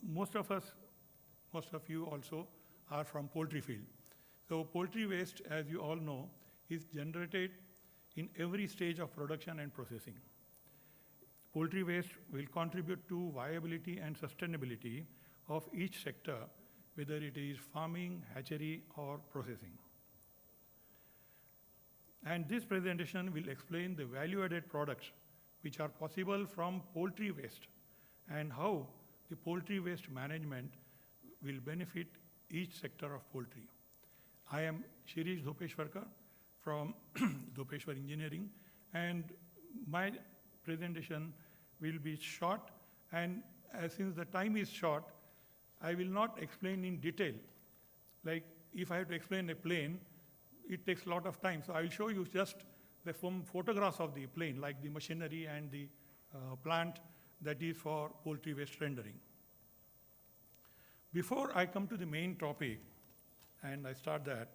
most of you also are from poultry field. So poultry waste, as you all know, is generated in every stage of production and processing. Poultry waste will contribute to viability and sustainability of each sector, whether it is farming, hatchery, or processing. And this presentation will explain the value-added products which are possible from poultry waste and how the poultry waste management will benefit each sector of poultry. I am Shirish Dhupeshwarkar from Dhupeshwar Engineering, and my presentation will be short, and since the time is short, I will not explain in detail. Like if I have to explain a plane, it takes a lot of time. So I will show you just the photographs of the plane, like the machinery and the plant that is for poultry waste rendering. Before I come to the main topic, and I start that,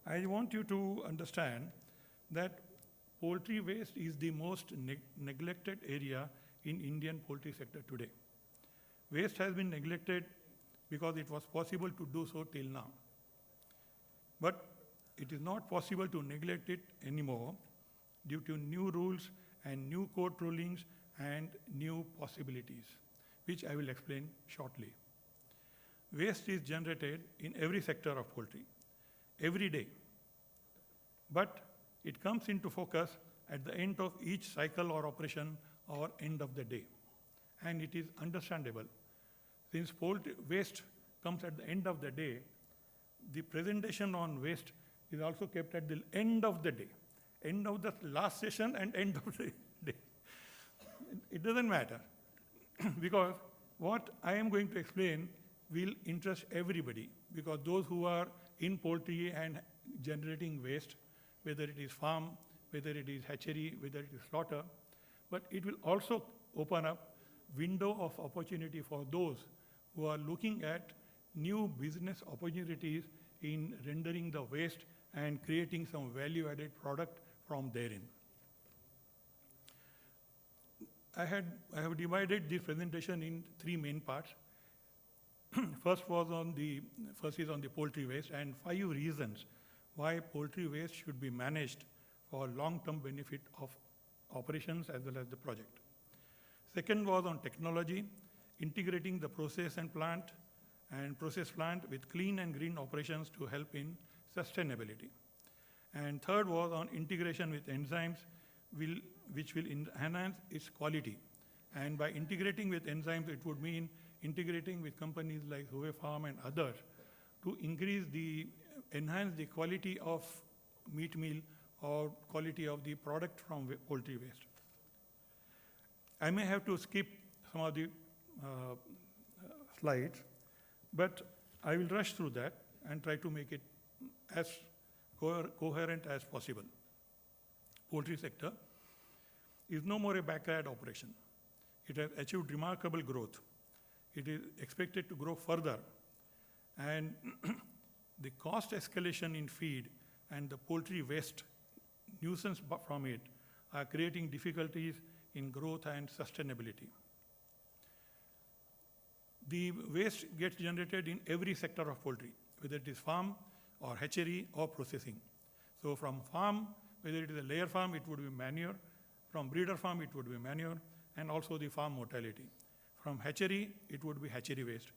I want you to understand that Poultry waste is the most neglected area in Indian poultry sector today. Waste has been neglected because it was possible to do so till now. But it is not possible to neglect it anymore due to new rules and new court rulings and new possibilities, which I will explain shortly. Waste is generated in every sector of poultry, every day. But it comes into focus at the end of each cycle or operation or end of the day. And it is understandable. Since poultry waste comes at the end of the day, the presentation on waste is also kept at the end of the day, end of the last session and end of the day. It doesn't matter because what I am going to explain will interest everybody, because those who are in poultry and generating waste, whether it is farm, whether it is hatchery, whether it is slaughter, but it will also open up window of opportunity for those who are looking at new business opportunities in rendering the waste and creating some value-added product from therein. I have divided this presentation in three main parts. First is on the poultry waste and 5 reasons why poultry waste should be managed for long-term benefit of operations as well as the project. Second was on technology, integrating the process plant with clean and green operations to help in sustainability. And third was on integration with enzymes, which will enhance its quality. And by integrating with enzymes, it would mean integrating with companies like Huey Farm and others to enhance the quality of meat meal or quality of the product from poultry waste. I may have to skip some of the slides, but I will rush through that and try to make it as coherent as possible. Poultry sector is no more a backyard operation. It has achieved remarkable growth. It is expected to grow further. And the cost escalation in feed and the poultry waste nuisance from it are creating difficulties in growth and sustainability. The waste gets generated in every sector of poultry, whether it is farm or hatchery or processing. So from farm, whether it is a layer farm, it would be manure. From breeder farm, it would be manure, and also the farm mortality. From hatchery, it would be hatchery waste.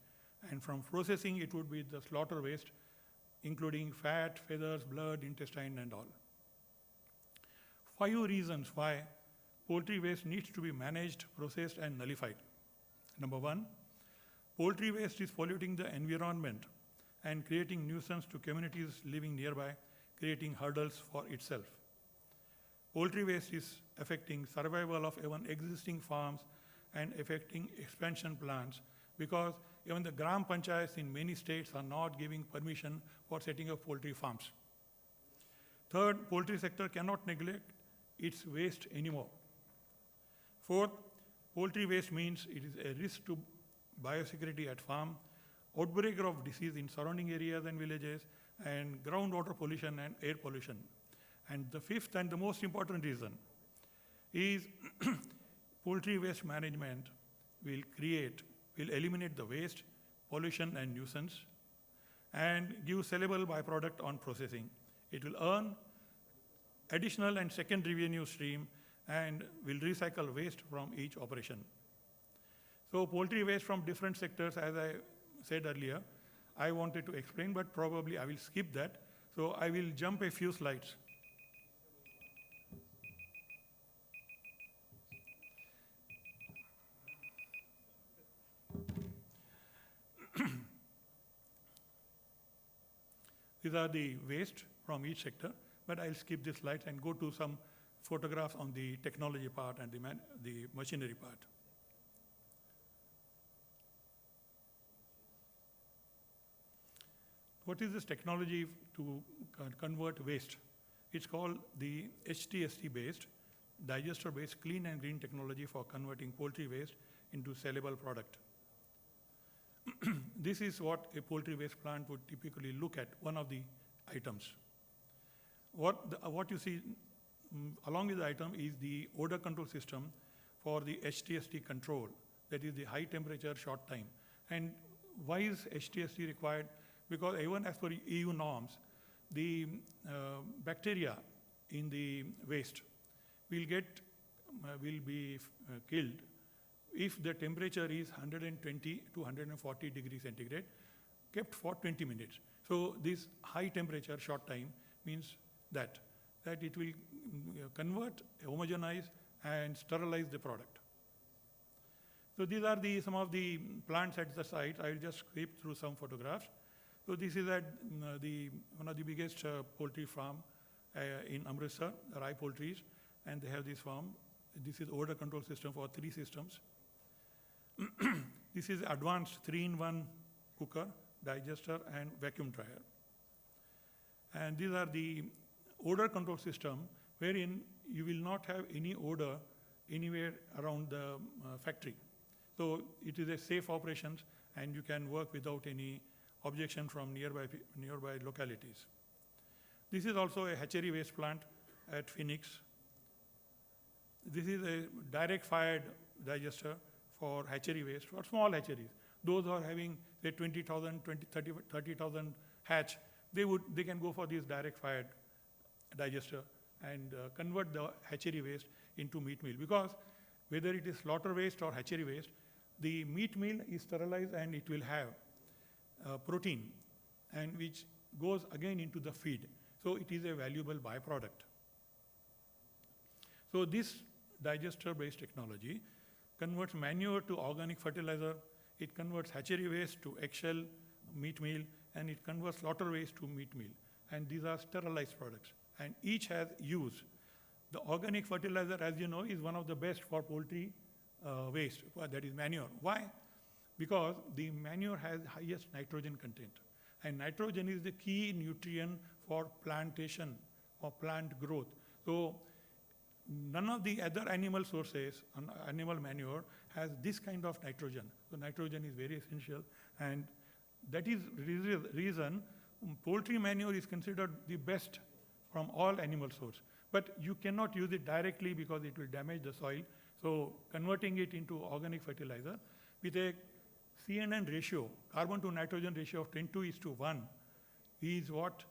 And from processing, it would be the slaughter waste, including fat, feathers, blood, intestine, and all. 5 reasons why poultry waste needs to be managed, processed, and nullified. Number 1, poultry waste is polluting the environment and creating nuisance to communities living nearby, creating hurdles for itself. Poultry waste is affecting survival of even existing farms and affecting expansion plans, because even the Gram Panchayats in many states are not giving permission for setting up poultry farms. Third, poultry sector cannot neglect its waste anymore. Fourth, poultry waste means it is a risk to biosecurity at farm, outbreak of disease in surrounding areas and villages, and groundwater pollution and air pollution. And the fifth and the most important reason is poultry waste management will eliminate the waste, pollution, and nuisance, and give sellable byproduct on processing. It will earn additional and second revenue stream and will recycle waste from each operation. So poultry waste from different sectors, as I said earlier, I wanted to explain, but probably I will skip that. So I will jump a few slides. These are the waste from each sector, but I'll skip these slides and go to some photographs on the technology part and the machinery part. What is this technology to convert waste? It's called the HTST-based, digester-based clean and green technology for converting poultry waste into sellable product. This is what a poultry waste plant would typically look at, one of the items. What you see along with the item is the odor control system for the HTST control, that is the high temperature short time. And why is HTST required? Because even as per EU norms, the bacteria in the waste will be killed if the temperature is 120 to 140 degrees centigrade, kept for 20 minutes. So this high temperature short time means that it will convert, homogenize, and sterilize the product. So these are some of the plants at the site. I will just skip through some photographs. So this is at one of the biggest poultry farm in Amritsar, Rai Poultries, and they have this farm. This is odor control system for 3 systems. This is advanced 3-in-1 cooker, digester, and vacuum dryer. And these are the odor control system wherein you will not have any odor anywhere around the factory. So it is a safe operations, and you can work without any objection from nearby localities. This is also a hatchery waste plant at Phoenix. This is a direct fired digester for hatchery waste, for small hatcheries. Those who are having say 20,000, 30,000 hatch, they can go for this direct fired digester and convert the hatchery waste into meat meal. Because whether it is slaughter waste or hatchery waste, the meat meal is sterilized and it will have protein, and which goes again into the feed. So it is a valuable byproduct. So this digester-based technology converts manure to organic fertilizer, it converts hatchery waste to eggshell meat meal, and it converts slaughter waste to meat meal. And these are sterilized products, and each has use. The organic fertilizer, as you know, is one of the best for poultry waste, that is manure. Why? Because the manure has highest nitrogen content, and nitrogen is the key nutrient for plantation or plant growth. So none of the other animal sources, animal manure, has this kind of nitrogen. So nitrogen is very essential, and that is reason poultry manure is considered the best from all animal source. But you cannot use it directly because it will damage the soil. So converting it into organic fertilizer with a CNN ratio, carbon to nitrogen ratio of 10:1 is what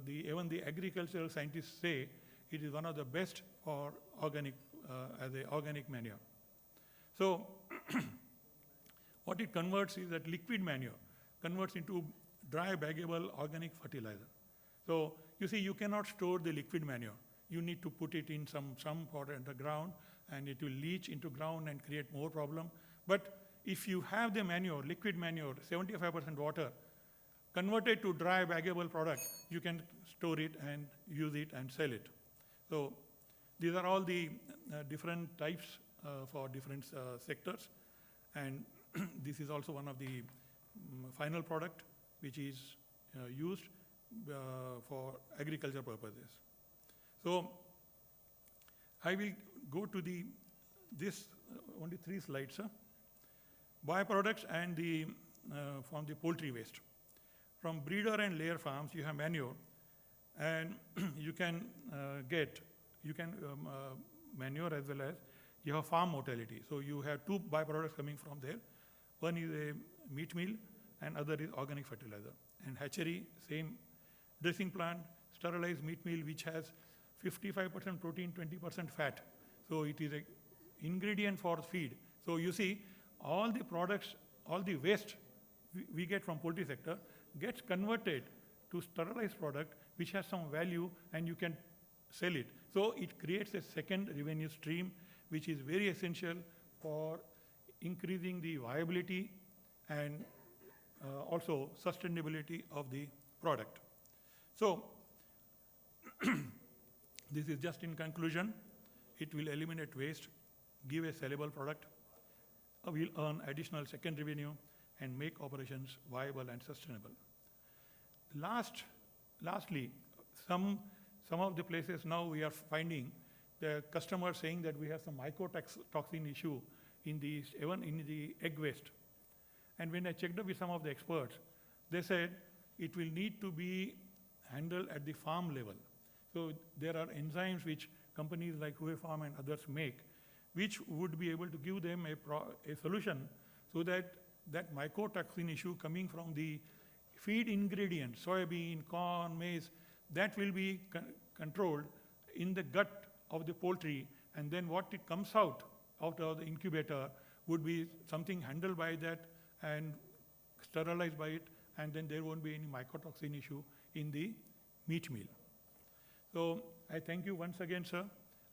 even the agricultural scientists say it is one of the best for organic, as a organic manure. So what it converts is that liquid manure converts into dry baggable organic fertilizer. So you see, you cannot store the liquid manure. You need to put it in some pot in the ground, and it will leach into ground and create more problem. But if you have the manure, liquid manure, 75% water, converted to dry baggable product, you can store it and use it and sell it. So these are all the different types for different sectors. And this is also one of the final product which is used for agriculture purposes. So I will go to this only 3 slides, sir. Byproducts and from the poultry waste. From breeder and layer farms, you have manure, and you can manure as well as you have farm mortality. So you have 2 byproducts coming from there. One is a meat meal, and other is organic fertilizer. And hatchery, same. Dressing plant, sterilized meat meal, which has 55% protein, 20% fat. So it is an ingredient for feed. So you see, all the products, all the waste we get from poultry sector gets converted to sterilized product, which has some value, and you can sell it. So it creates a second revenue stream, which is very essential for increasing the viability and also sustainability of the product. So this is just in conclusion. It will eliminate waste, give a sellable product, will earn additional second revenue, and make operations viable and sustainable. Lastly, some of the places now we are finding the customers saying that we have some mycotoxin issue even in the egg waste. And when I checked up with some of the experts, they said it will need to be handled at the farm level. So there are enzymes which companies like Hue Farm and others make, which would be able to give them a solution so that that mycotoxin issue coming from the feed ingredients, soybean, corn, maize, that will be controlled in the gut of the poultry, and then what it comes out of the incubator would be something handled by that and sterilized by it, and then there won't be any mycotoxin issue in the meat meal. So I thank you once again, sir,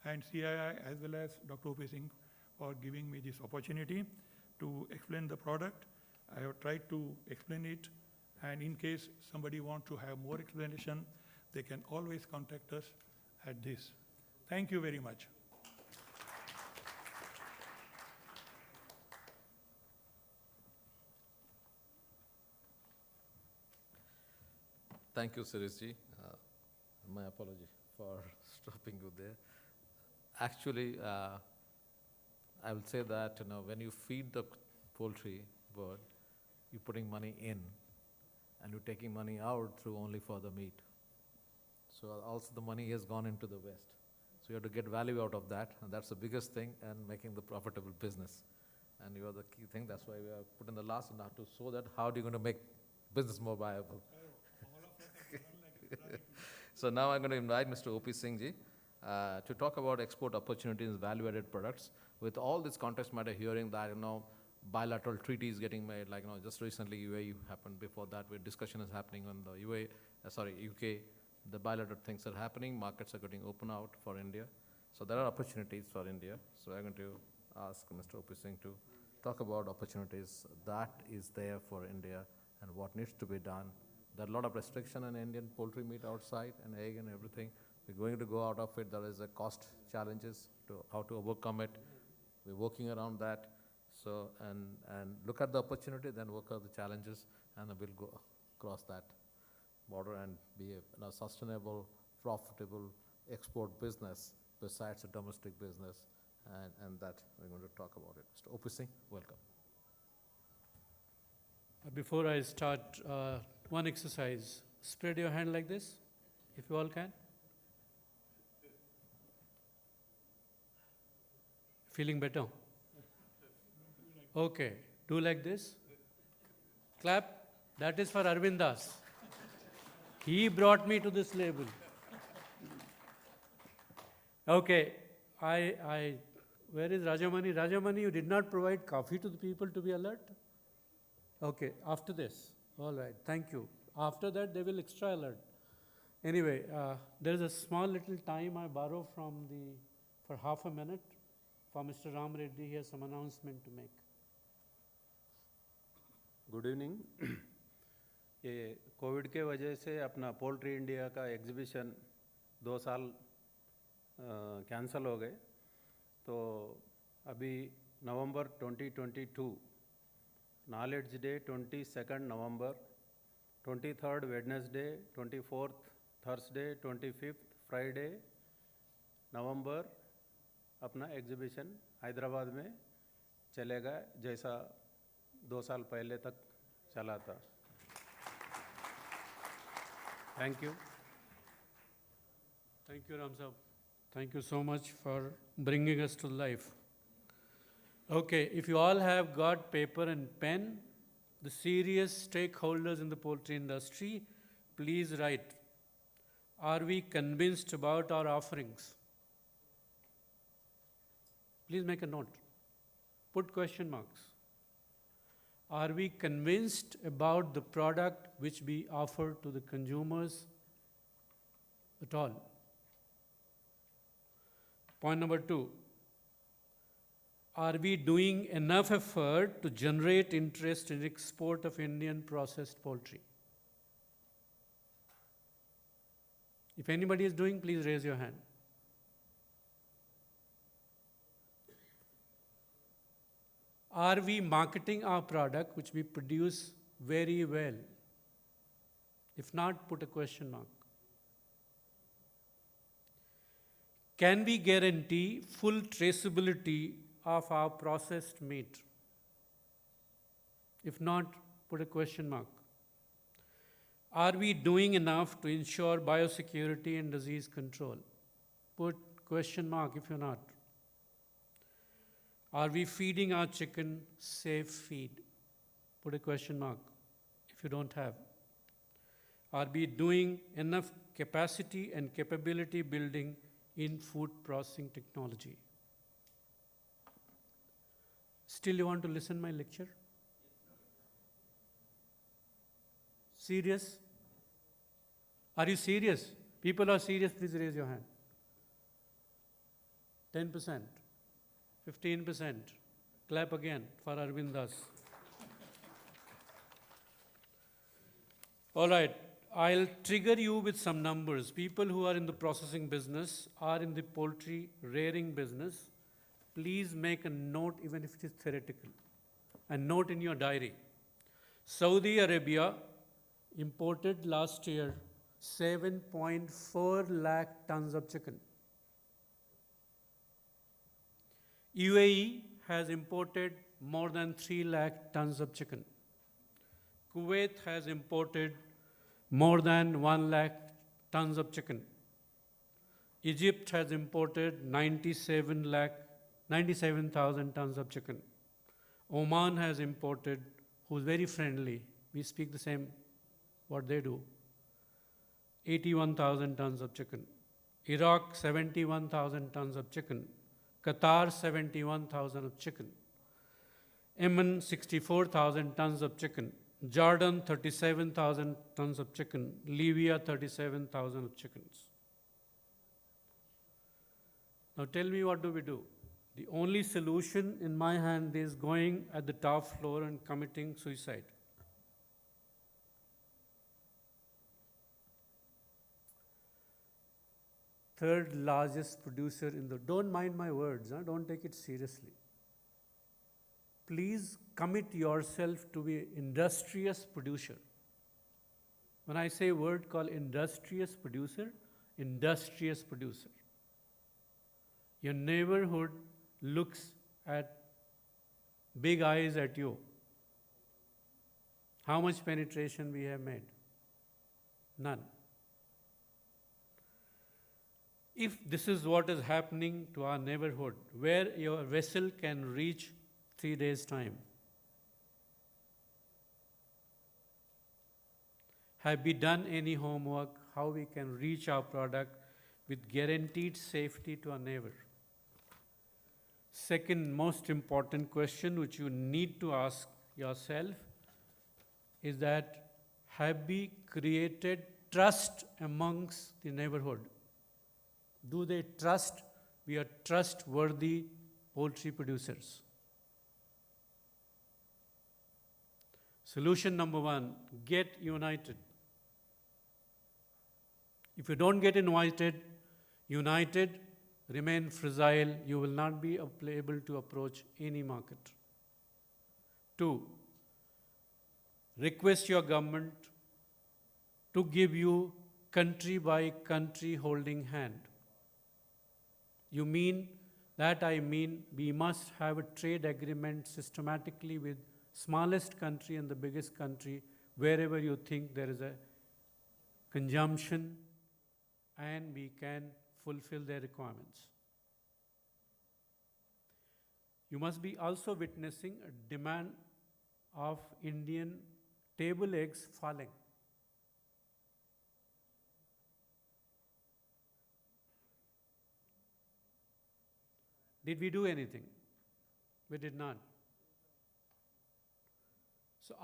and CII as well as Dr. O.P. Singh for giving me this opportunity to explain the product. I have tried to explain it, and in case somebody wants to have more explanation, they can always contact us at this. Thank you very much. Thank you, Sirishji. My apology for stopping you there. Actually, I will say that when you feed the poultry bird, you're putting money in, and you're taking money out through only for the meat. So also the money has gone into the waste. So you have to get value out of that, and that's the biggest thing, and making the profitable business. And you are the key thing. That's why we are put in the last and now to show that how are you going to make business more viable. So now I'm going to invite Mr. O.P. Singh ji to talk about export opportunities and value-added products. With all this context matter hearing that, bilateral treaties getting made, like, just recently UAE happened. Before that, where discussion is happening on the UK. The bilateral things are happening. Markets are getting open out for India. So there are opportunities for India. So I'm going to ask Mr. O.P. Singh to talk about opportunities that is there for India and what needs to be done. There are a lot of restriction on Indian poultry meat outside and egg and everything. We're going to go out of it. There is a cost challenges to how to overcome it. We're working around that. So, and look at the opportunity, then work out the challenges, and we'll go across that border and be a sustainable, profitable export business besides a domestic business, and that we're going to talk about it. Mr. O.P. Singh, welcome. Before I start, one exercise. Spread your hand like this, if you all can. Feeling better? Okay, do like this. Clap. That is for Arvind Das. He brought me to this label. Okay, where is Rajamani? Rajamani, you did not provide coffee to the people to be alert? Okay, after this. All right, thank you. After that, they will extra alert. Anyway, there is a small little time I borrow for half a minute for Mr. Ram Reddy. He has some announcement to make. Good evening. ये Covid के वजह से अपना poultry India का exhibition 2 साल cancel हो गए, तो अभी नवंबर 2022 नॉलेज डे 22 नवंबर, 23 वेडनेसडे, 24 थर्सडे, 25 फ्राइडे नवंबर अपना एग्जीबिशन हैदराबाद में चलेगा, जैसा 2 साल पहले तक चला था। Thank you. Thank you, Ram Sahab. Thank you so much for bringing us to life. Okay, if you all have got paper and pen, the serious stakeholders in the poultry industry, please write. Are we convinced about our offerings? Please make a note. Put question marks. Are we convinced about the product which we offer to the consumers at all? Point number 2. Are we doing enough effort to generate interest in export of Indian processed poultry? If anybody is doing, please raise your hand. Are we marketing our product, which we produce, very well? If not, put a question mark. Can we guarantee full traceability of our processed meat? If not, put a question mark. Are we doing enough to ensure biosecurity and disease control? Put question mark if you're not. Are we feeding our chicken safe feed? Put a question mark if you don't have. Are we doing enough capacity and capability building in food processing technology? Still you want to listen my lecture? Serious? Are you serious? People are serious, please raise your hand. 10%, 15%. Clap again for Arvind Das. All right, I'll trigger you with some numbers. People who are in the processing business, are in the poultry rearing business, please make a note, even if it is theoretical, a note in your diary. Saudi Arabia imported last year 7.4 lakh tons of chicken. UAE has imported more than 3 lakh tons of chicken. Kuwait has imported more than 1 lakh tons of chicken. Egypt has imported 97,000 tons of chicken. Oman has imported, who's very friendly, we speak the same, what they do, 81,000 tons of chicken. Iraq, 71,000 tons of chicken. Qatar, 71,000 of chicken. Yemen, 64,000 tons of chicken. Jordan, 37,000 tons of chicken. Libya, 37,000 of chickens. Now tell me, what do we do? The only solution in my hand is going at the top floor and committing suicide. Third largest producer in the, don't mind my words, don't take it seriously. Please commit yourself to be an industrious producer. When I say a word called industrious producer, your neighborhood looks at big eyes at you. How much penetration we have made? None. If this is what is happening to our neighborhood, where your vessel can reach 3 days' time, have we done any homework how we can reach our product with guaranteed safety to our neighbor? Second most important question which you need to ask yourself is that, have we created trust amongst the neighborhood? Do they trust we are trustworthy poultry producers? Solution number one, get united. If you don't get united, remain fragile, you will not be able to approach any market. 2, request your government to give you country by country holding hand. You mean that I mean we must have a trade agreement systematically with smallest country and the biggest country wherever you think there is a consumption and we can fulfill their requirements. You must be also witnessing a demand of Indian table eggs falling. Did we do anything? We did not. So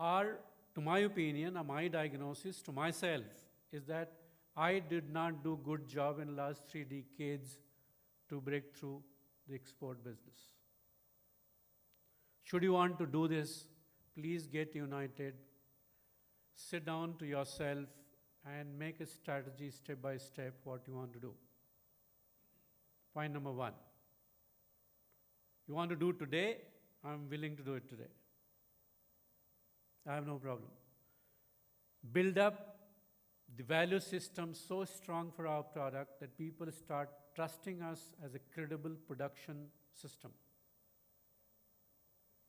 to my opinion, or my diagnosis to myself is that I did not do good job in the last 3 decades to break through the export business. Should you want to do this, please get united, sit down to yourself and make a strategy step by step what you want to do. Point number 1. You want to do today? I'm willing to do it today. I have no problem. Build up the value system so strong for our product that people start trusting us as a credible production system,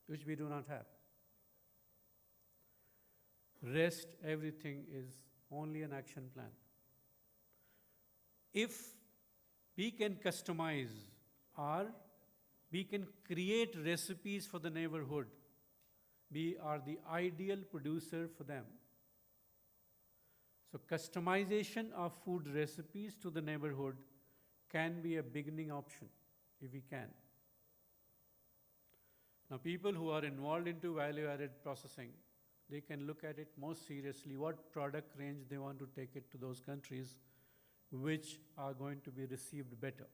which we do not have. Rest, everything is only an action plan. If we can customize or we can create recipes for the neighborhood. We are the ideal producer for them. So customization of food recipes to the neighborhood can be a beginning option, if we can. Now, people who are involved into value-added processing, they can look at it most seriously, what product range they want to take it to those countries which are going to be received better.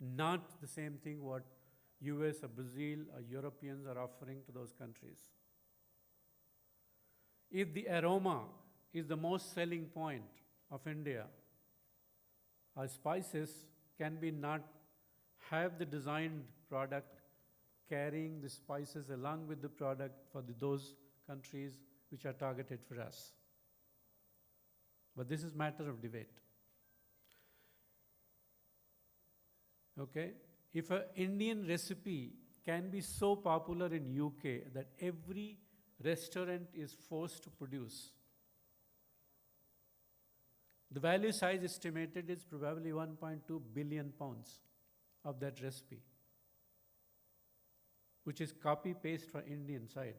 Not the same thing what US or Brazil or Europeans are offering to those countries. If the aroma is the most selling point of India, our spices can be not have the designed product carrying the spices along with the product for those countries which are targeted for us. But this is matter of debate. Okay? If an Indian recipe can be so popular in UK that every restaurant is forced to produce, the value size estimated is probably 1.2 billion pounds of that recipe, which is copy-paste for Indian side.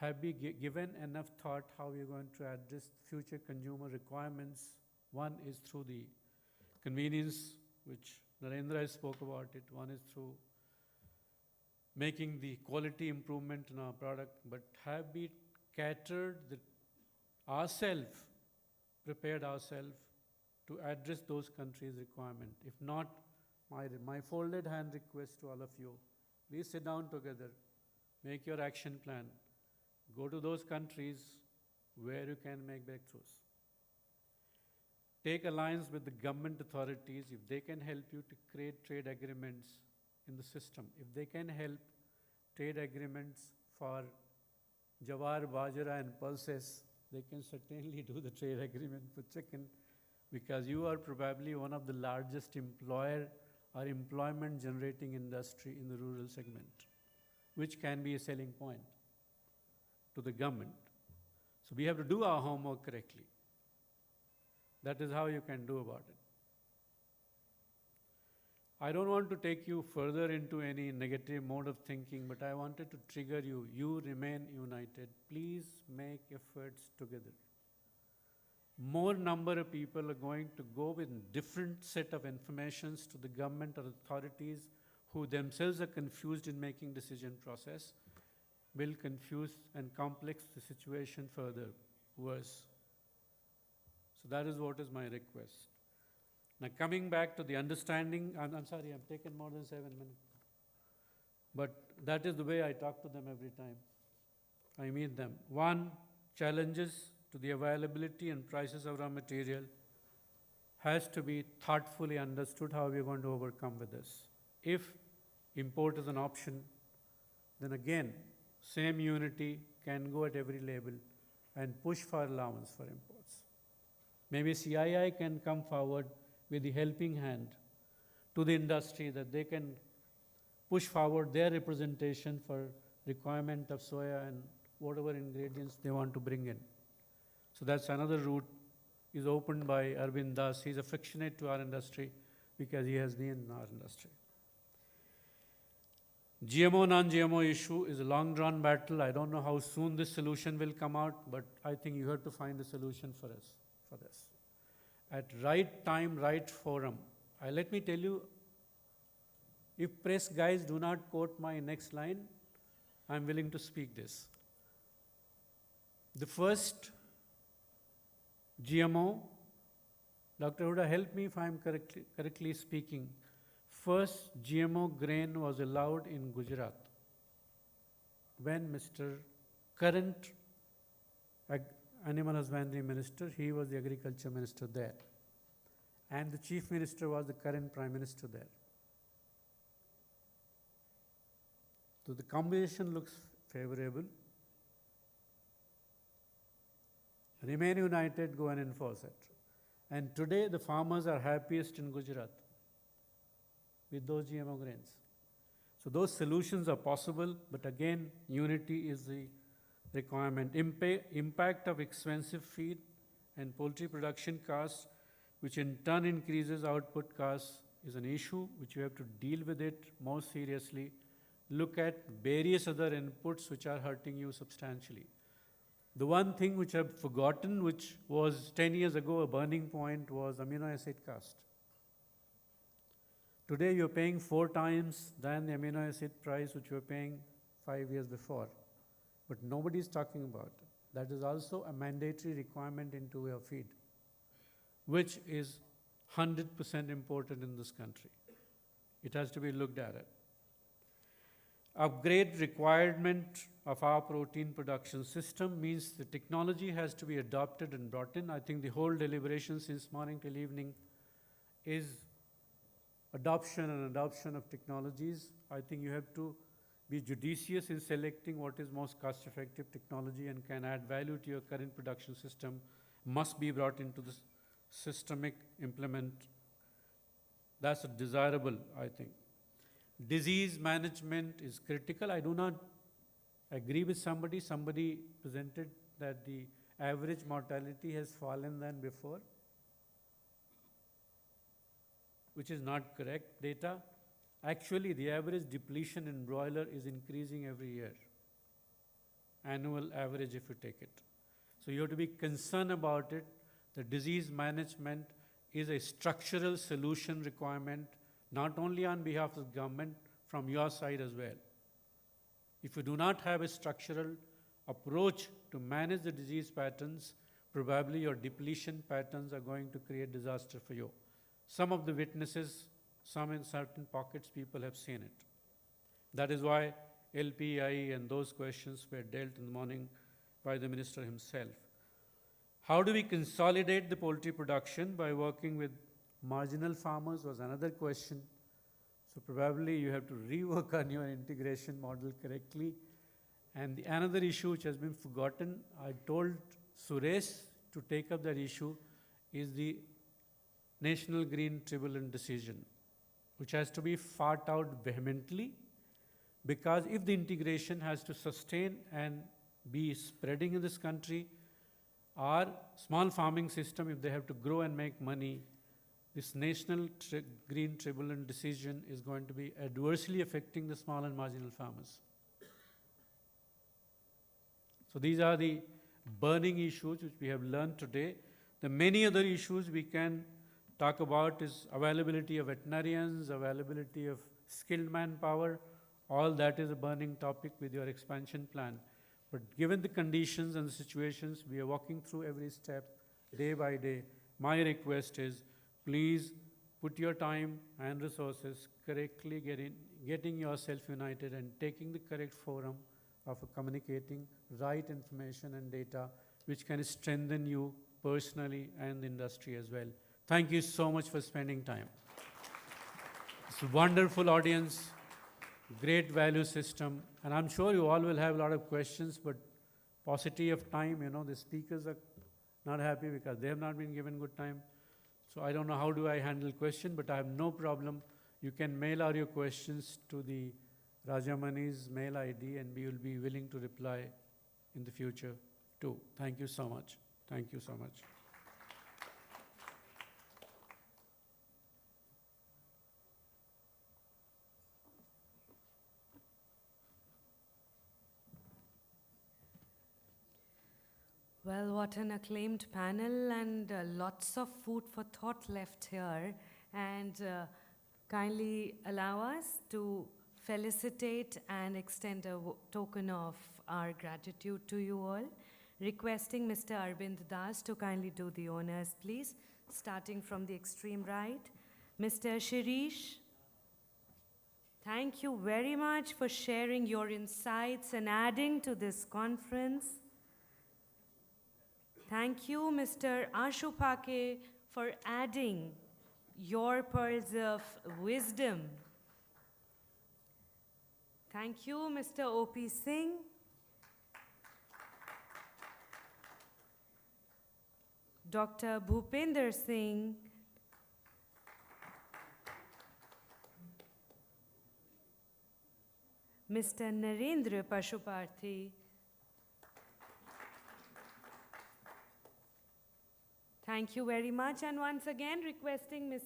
Have we given enough thought how we are going to address future consumer requirements? One is through the convenience, which Narendra spoke about it. One is through making the quality improvement in our product. But have we catered ourselves, prepared ourselves to address those countries' requirements? If not, my folded hand request to all of you, please sit down together, make your action plan, go to those countries where you can make breakthroughs. Take alliance with the government authorities if they can help you to create trade agreements in the system. If they can help trade agreements for jawar, bajra and pulses, they can certainly do the trade agreement for chicken, because you are probably one of the largest employer or employment generating industry in the rural segment, which can be a selling point to the government. So we have to do our homework correctly. That is how you can do about it. I don't want to take you further into any negative mode of thinking, but I wanted to trigger you. You remain united. Please make efforts together. More number of people are going to go with different set of informations to the government or authorities who themselves are confused in making decision process, will confuse and complex the situation further, worse. So that is what is my request. Now coming back to the understanding, I'm sorry, I've taken more than 7 minutes. But that is the way I talk to them every time I meet them. One, challenges to the availability and prices of raw material has to be thoughtfully understood how we are going to overcome with this. If import is an option, then again, same unity can go at every level and push for allowance for imports. Maybe CII can come forward with the helping hand to the industry that they can push forward their representation for requirement of soya and whatever ingredients they want to bring in. So that's another route is opened by Arvind Das. He's affectionate to our industry because he has been in our industry. GMO, non-GMO issue is a long-drawn battle. I don't know how soon this solution will come out, but I think you have to find a solution for us for this. At right time, right forum. Let me tell you, if press guys do not quote my next line, I'm willing to speak this. The first GMO, Dr. Huda, help me if I'm correctly speaking. First GMO grain was allowed in Gujarat when Mr. current Animal Husbandry Minister, he was the Agriculture Minister there. And the Chief Minister was the current Prime Minister there. So the combination looks favorable. Remain united, go and enforce it. And today the farmers are happiest in Gujarat with those GMO grains. So those solutions are possible, but again, unity is the requirement. Impact of expensive feed and poultry production costs, which in turn increases output costs, is an issue which you have to deal with it more seriously. Look at various other inputs which are hurting you substantially. The one thing which I've forgotten, which was 10 years ago a burning point, was amino acid cost. Today you're paying 4 times than the amino acid price which you were paying 5 years before. But nobody is talking about it. That is also a mandatory requirement into your feed, which is 100% imported in this country. It has to be looked at it. Upgrade requirement of our protein production system means the technology has to be adopted and brought in. I think the whole deliberation since morning till evening is adoption and adoption of technologies. I think you have to be judicious in selecting what is most cost-effective technology and can add value to your current production system, must be brought into the systemic implement. That's desirable, I think. Disease management is critical. I do not agree with somebody. Somebody presented that the average mortality has fallen than before, which is not correct data. Actually, the average depletion in broiler is increasing every year, annual average if you take it. So you have to be concerned about it. The disease management is a structural solution requirement, not only on behalf of the government, from your side as well. If you do not have a structural approach to manage the disease patterns, probably your depletion patterns are going to create disaster for you. Some of the witnesses, some in certain pockets, people have seen it. That is why LPI and those questions were dealt in the morning by the minister himself. How do we consolidate the poultry production? By working with marginal farmers was another question. So probably you have to rework on your integration model correctly. And another issue which has been forgotten, I told Suresh to take up that issue, is the National Green Tribunal decision, which has to be fought out vehemently, because if the integration has to sustain and be spreading in this country, our small farming system, if they have to grow and make money, this National Green Tribunal decision is going to be adversely affecting the small and marginal farmers. So these are the burning issues which we have learned today. The many other issues we can talk about is availability of veterinarians, availability of skilled manpower. All that is a burning topic with your expansion plan. But given the conditions and the situations, we are walking through every step day by day. My request is, please put your time and resources correctly, getting yourself united and taking the correct forum of communicating right information and data which can strengthen you personally and the industry as well. Thank you so much for spending time. It's a wonderful audience, great value system, and I'm sure you all will have a lot of questions, but paucity of time, the speakers are not happy because they have not been given good time. So I don't know how do I handle question, but I have no problem. You can mail out your questions to the Rajamani's mail ID, and we will be willing to reply in the future too. Thank you so much. Thank you so much. Well, what an acclaimed panel, and lots of food for thought left here. And kindly allow us to felicitate and extend a token of our gratitude to you all. Requesting Mr. Arvind Das to kindly do the honors, please. Starting from the extreme right. Mr. Shirish, thank you very much for sharing your insights and adding to this conference. Thank you, Mr. Ashu Phake, for adding your pearls of wisdom. Thank you, Mr. O.P. Singh. Dr. Bhupender Singh. Mr. Narendra Pashuparthi. Thank you very much. And once again, requesting Ms.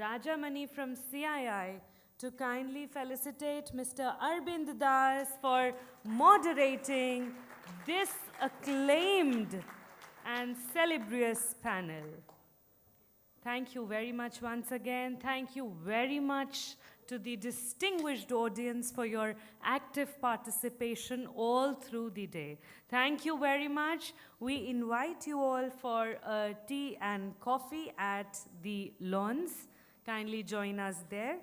Rajamani from CII to kindly felicitate Mr. Arbind Das for moderating this acclaimed and celebrous panel. Thank you very much once again. Thank you very much to the distinguished audience for your active participation all through the day. Thank you very much. We invite you all for a tea and coffee at the lawns. Kindly join us there.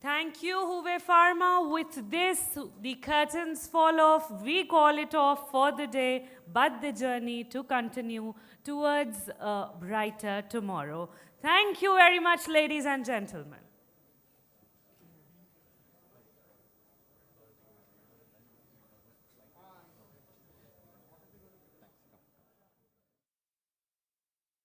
Thank you, Huve Pharma. With this, the curtains fall off. We call it off for the day, but the journey to continue towards a brighter tomorrow. Thank you very much, ladies and gentlemen.